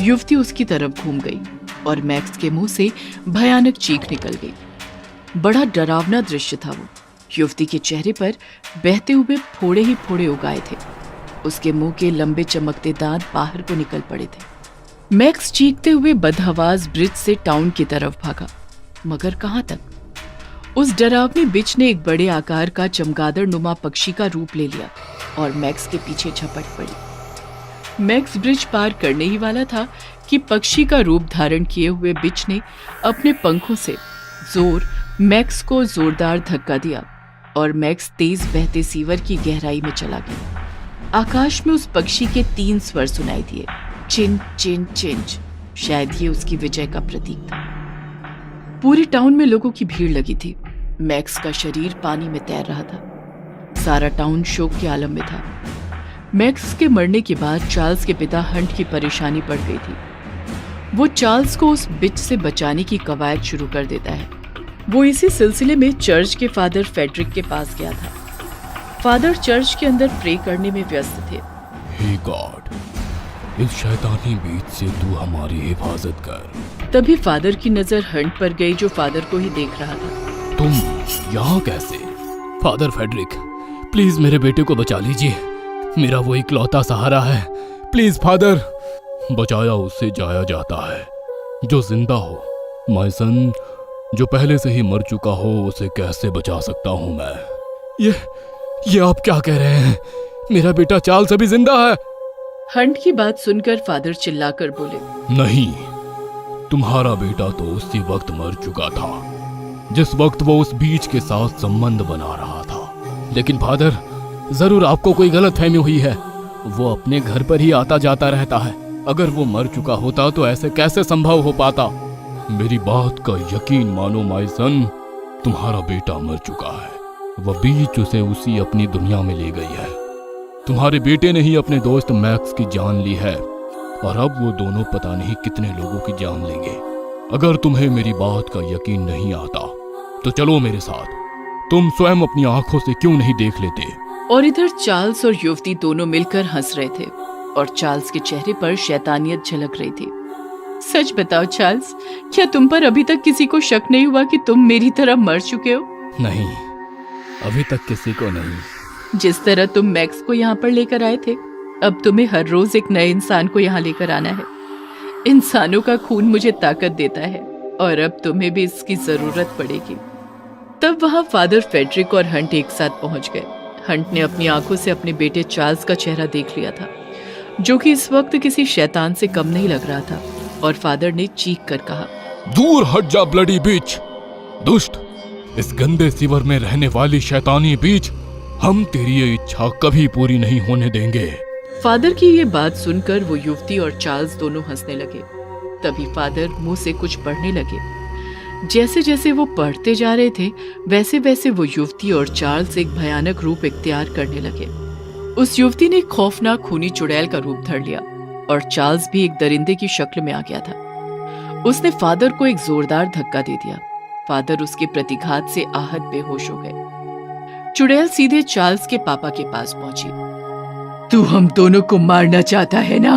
युवती उसकी तरफ घूम गई और मैक्स के मुंह से भयानक चीख निकल गई। बड़ा डरावना दृश्य था वो। युवती के चेहरे पर बहते हुए फोड़े ही फोड़े उगाए थे। उसके मुंह के लंबे चमकते दांत बाहर को निकल पड़े थे। मैक्स चीखते हुए बदहवास ब्रिज से टाउन की तरफ भागा, मगर कहां तक? उस डरावनी बिच ने एक बड़े आकार का चमगादड़ नुमा पक्षी का रूप ले लिया और मैक्स के पीछे झपट पड़ी। मैक्स ब्रिज पार करने ही वाला था कि पक्षी का रूप धारण किए हुए बिच ने अपने पंखों से मैक्स को जोरदार धक्का दिया और मैक्स तेज बहते सीवर की गहराई में चला गया। आकाश में उस पक्षी के 3 स्वर सुनाई दिए, चिंच चिंच चिंच। शायद ये उसकी विजय का प्रतीक था। पूरे टाउन में लोगों की भीड़ लगी थी। मैक्स का शरीर पानी में तैर रहा था। सारा टाउन शोक के आलम में था। मैक्स के मरने के बाद चार्ल्स के पिता हंट की परेशानी बढ़ गई थी। वो चार्ल्स को उस बिच से बचाने की कवायद शुरू कर देता है। वो इसी सिलसिले में चर्च के फादर फेडरिक के पास गया था। फादर चर्च के अंदर प्रे करने में व्यस्त थे। हे गॉड, इस शैतानी बीच से तू हमारी हिफाजत कर। तभी फादर की नजर हंट पर गई, जो फादर को ही देख रहा था। तुम यहाँ कैसे? फादर फेडरिक, प्लीज मेरे बेटे को बचा लीजिए। मेरा वो इकलौता सहारा है। Please father. बचाया उससे जाया जाता है जो जिंदा हो। माय सन, जो पहले से ही मर चुका हो उसे कैसे बचा सकता हूं मैं? ये आप क्या कह रहे हैं? मेरा बेटा चार्ल्स अभी जिंदा है। हंट की बात सुनकर फादर चिल्लाकर बोले, नहीं, तुम्हारा बेटा तो उसी वक्त मर चुका था जिस वक्त वो उस बीच के साथ संबंध बना रहा था। लेकिन फादर, जरूर आपको कोई गलतफहमी हुई है। वो अपने घर पर ही आता जाता रहता है। अगर वो मर चुका होता तो ऐसे कैसे संभव हो पाता? मेरी बात का यकीन मानो माय सन, तुम्हारा बेटा मर चुका है। वह बीच उसे उसी अपनी दुनिया में ले गई है। तुम्हारे बेटे ने ही अपने दोस्त मैक्स की जान ली है और अब वो दोनों पता नहीं कितने लोगों की जान लेंगे। अगर तुम्हें मेरी बात का यकीन नहीं आता तो चलो मेरे साथ। तुम स्वयं अपनी आंखों से क्यों नहीं देख लेते? और इधर चार्ल्स और युवती दोनों मिलकर हंस रहे थे और चार्ल्स के चेहरे पर शैतानियत झलक रही थी। सच बताओ चार्ल्स, क्या तुम पर अभी तक किसी को शक नहीं हुआ कि तुम मेरी तरह मर चुके हो? नहीं, अभी तक किसी को नहीं। जिस तरह तुम मैक्स को यहाँ पर लेकर आए थे, अब तुम्हें हर रोज एक नए इंसान को यहाँ लेकर आना है। इंसानों का खून मुझे ताकत देता है और अब तुम्हें भी इसकी जरूरत पड़ेगी। तब वहाँ फादर फेडरिक और हंट एक साथ पहुंच गए। हंट ने अपनी आंखों से अपने बेटे चार्ल्स का चेहरा देख लिया था, जो कि इस वक्त किसी शैतान से कम नहीं लग रहा था, और फादर ने चीख कर कहा, दूर हट जा ब्लडी बीच, दुष्ट, इस गंदे सीवर में रहने वाली शैतानी बीच, हम तेरी ये इच्छा कभी पूरी नहीं होने देंगे। फादर की ये बात सुनकर वो युवती और चार्ल्स दोनों हंसने लगे। तभी फादर मुंह से कुछ पढ़ने लगे। जैसे जैसे वो पढ़ते जा रहे थे, वैसे वैसे वो युवती और चार्ल्स एक भयानक रूप इख्तियार करने लगे। उस युवती ने खौफनाक खूनी चुड़ैल का रूप धर लिया और चार्ल्स भी एक दरिंदे की शक्ल में आ गया था। उसने फादर को एक जोरदार धक्का दे दिया। फादर उसके प्रतिघात से आहत बेहोश हो गए। चुड़ैल सीधे चार्ल्स के पापा के पास पहुंची। तू हम दोनों को मारना चाहता है ना?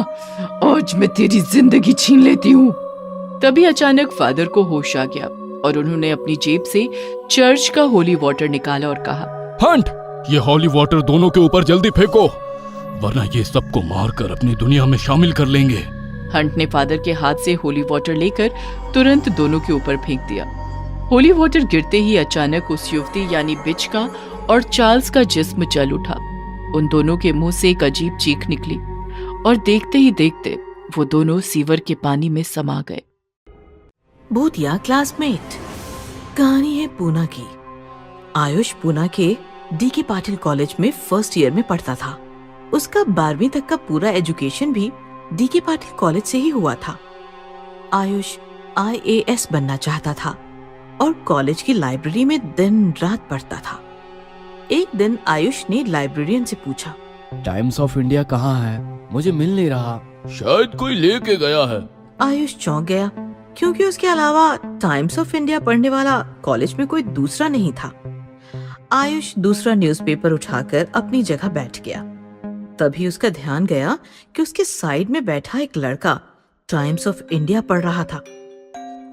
आज मैं तेरी जिंदगी छीन लेती हूँ। तभी अचानक फादर को होश आ गया और उन्होंने अपनी जेब से चर्च का होली वाटर निकाला और कहा, हंट, ये होली वाटर दोनों के ऊपर जल्दी फेंको, वरना ये सबको मारकर अपनी दुनिया में शामिल कर लेंगे। हंट ने फादर के हाथ से होली वाटर लेकर तुरंत दोनों के ऊपर फेंक दिया। होली वाटर गिरते ही अचानक उस युवती यानी बिच का और चार्ल्स का जिस्म जल उठा। उन दोनों के मुंह से एक अजीब चीख निकली और देखते ही देखते वो दोनों सीवर के पानी में समा गए। भूतिया क्लासमेट। कहानी है पूना की। आयुष पूना के डी.के. पाटिल कॉलेज में फर्स्ट ईयर में पढ़ता था। उसका 12वीं तक का पूरा एजुकेशन भी डी.के. पाटिल कॉलेज से ही हुआ था। आयुष IAS बनना चाहता था और कॉलेज की लाइब्रेरी में दिन रात पढ़ता था। एक दिन आयुष ने लाइब्रेरियन से पूछा, टाइम्स ऑफ इंडिया कहाँ है? मुझे मिल नहीं रहा। शायद कोई लेके गया है। आयुष चौंक गया क्योंकि उसके अलावा टाइम्स ऑफ इंडिया पढ़ने वाला कॉलेज में कोई दूसरा नहीं था। आयुष दूसरा न्यूज़पेपर उठाकर अपनी जगह बैठ गया। तभी उसका ध्यान गया कि उसके साइड में बैठा एक लड़का टाइम्स ऑफ इंडिया पढ़ रहा था।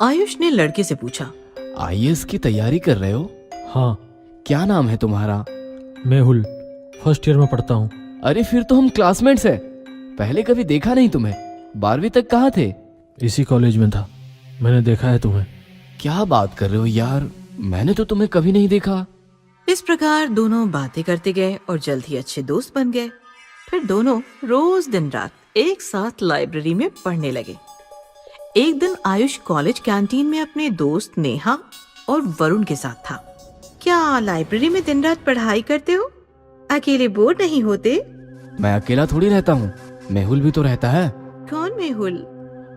आयुष ने लड़के से पूछा, आईएएस की तैयारी कर रहे हो? हाँ, क्या नाम है तुम्हारा? मेहुल, फर्स्ट ईयर में पढ़ता हूँ। अरे फिर तो हम क्लासमेट्स हैं। पहले कभी देखा नहीं तुम्हें। 12वीं तक कहाँ थे? इसी कॉलेज में था। मैंने देखा है तुम्हें। क्या बात कर रहे हो यार, मैंने तो तुम्हें कभी नहीं देखा। इस प्रकार दोनों बातें करते गए और जल्द ही अच्छे दोस्त बन गए। फिर दोनों रोज दिन रात एक साथ लाइब्रेरी में पढ़ने लगे। एक दिन आयुष कॉलेज कैंटीन में अपने दोस्त नेहा और वरुण के साथ था। क्या लाइब्रेरी में दिन रात पढ़ाई करते हो? अकेले बोर नहीं होते? मैं अकेला थोड़ी रहता हूँ, मेहुल भी तो रहता है। कौन मेहुल?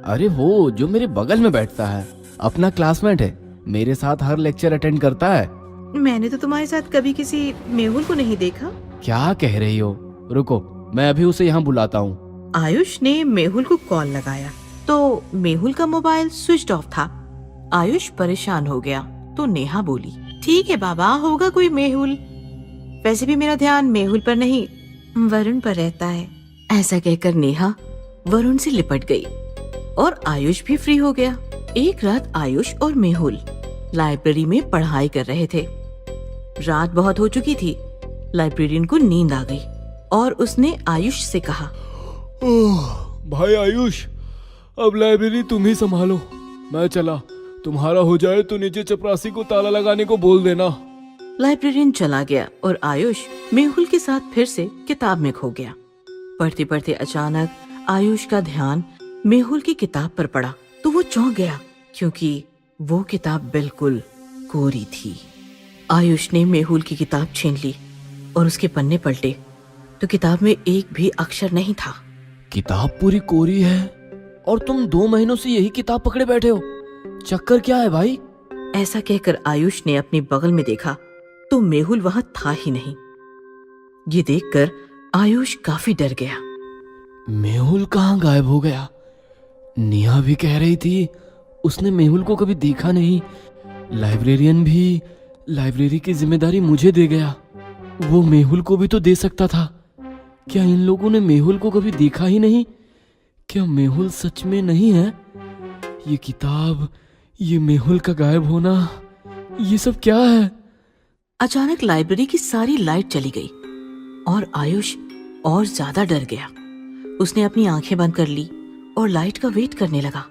अरे वो जो मेरे बगल में बैठता है, अपना क्लासमेट है, मेरे साथ हर लेक्चर अटेंड करता है। मैंने तो तुम्हारे साथ कभी किसी मेहुल को नहीं देखा। क्या कह रही हो? रुको, मैं अभी उसे यहाँ बुलाता हूँ। आयुष ने मेहुल को कॉल लगाया तो मेहुल का मोबाइल स्विच ऑफ था। आयुष परेशान हो गया तो नेहा बोली, ठीक है बाबा, होगा कोई मेहुल। वैसे भी मेरा ध्यान मेहुल पर नहीं वरुण पर रहता है। ऐसा कहकर नेहा वरुण से लिपट गई और आयुष भी फ्री हो गया। एक रात आयुष और मेहुल लाइब्रेरी में पढ़ाई कर रहे थे। रात बहुत हो चुकी थी। लाइब्रेरियन को नींद आ गई और उसने आयुष से कहा, ओह भाई आयुष, अब लाइब्रेरी तुम ही संभालो, मैं चला। तुम्हारा हो जाए तो नीचे चपरासी को ताला लगाने को बोल देना। लाइब्रेरियन चला गया और आयुष मेहुल के साथ फिर से किताब में खो गया। पढ़ते पढ़ते अचानक आयुष का ध्यान मेहुल की किताब पर पड़ा तो वो चौंक गया क्योंकि वो किताब बिल्कुल कोरी थी। आयुष ने मेहुल की किताब छीन ली और उसके पन्ने पलटे तो किताब में एक भी अक्षर नहीं था। किताब पूरी कोरी है और तुम 2 महीनों से यही किताब पकड़े बैठे हो। चक्कर क्या है भाई? ऐसा कहकर आयुष ने अपने बगल में देखा तो मेहुल वहां था ही नहीं। ये देखकर आयुष काफी डर गया। मेहुल कहाँ गायब हो गया? नेहा भी कह रही थी उसने मेहुल को कभी देखा नहीं। लाइब्रेरियन भी लाइब्रेरी की जिम्मेदारी मुझे दे गया। वो मेहुल को भी तो दे सकता था। क्या इन लोगों ने मेहुल को कभी देखा ही नहीं? क्या मेहुल सच में नहीं है? ये किताब, ये मेहुल का गायब होना, ये सब क्या है? अचानक लाइब्रेरी की सारी लाइट चली गई और आयुष और ज्यादा डर गया। उसने अपनी आंखें बंद कर ली और लाइट का वेट करने लगा।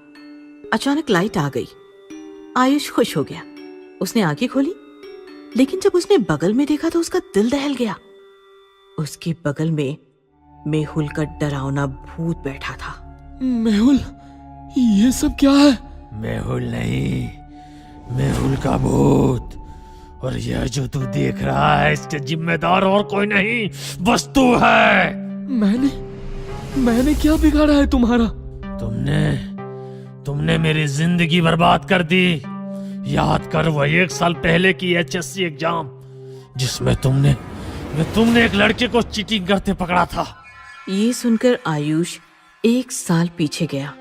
अचानक लाइट आ गई। आयुष खुश हो गया। उसने आंखें खोली, लेकिन जब उसने बगल में देखा तो उसका दिल दहल गया। उसके बगल में मेहुल का डरावना भूत बैठा था। मेहुल, ये सब क्या है? मेहुल नहीं, मेहुल का भूत। और यह जो तू देख रहा है इसके जिम्मेदार और कोई नहीं, बस तू है। मैंने क्या बिगाड़ा है तुम्हारा? तुमने मेरी जिंदगी बर्बाद कर दी। याद कर वह 1 साल पहले की HSC एग्जाम जिसमें तुमने एक लड़के को चीटिंग करते पकड़ा था। ये सुनकर आयुष 1 साल पीछे गया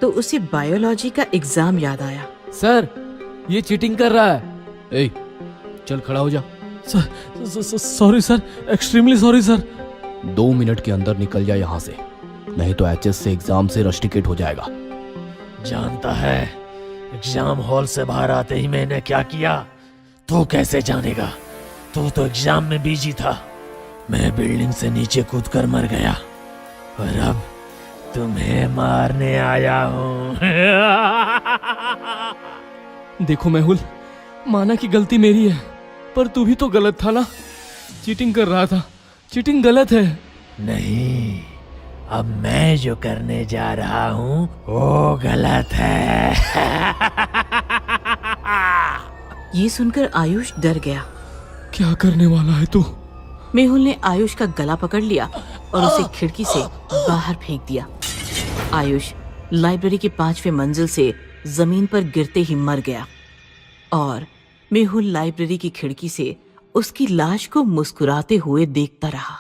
तो उसे बायोलॉजी का एग्जाम याद आया। सर, ये चीटिंग कर रहा है। ए, चल खड़ा हो जा। Sorry sir, extremely sorry sir. 2 minute के अंदर निकल जा यहाँ से, नहीं तो HS से एग्जाम से रस्टिकेट हो जाएगा। जानता है एग्जाम हॉल से बाहर आते ही मैंने क्या किया? तू कैसे जानेगा? तू तो एग्जाम में बिजी था। मैं बिल्डिंग से नीचे कूदकर मर गया और अब तुम्हें मारने आया हूँ। देखो मेहुल, माना कि गलती मेरी है, पर तू भी तो गलत था ना। चीटिंग कर रहा था। चीटिंग गलत है। नहीं, अब मैं जो करने जा रहा हूँ वो गलत है। ये सुनकर आयुष डर गया। क्या करने वाला है तू? मेहुल ने आयुष का गला पकड़ लिया और उसे खिड़की से बाहर फेंक दिया। आयुष लाइब्रेरी की 5वें मंजिल से जमीन पर गिरते ही मर गया और मेहुल लाइब्रेरी की खिड़की से उसकी लाश को मुस्कुराते हुए देखता रहा।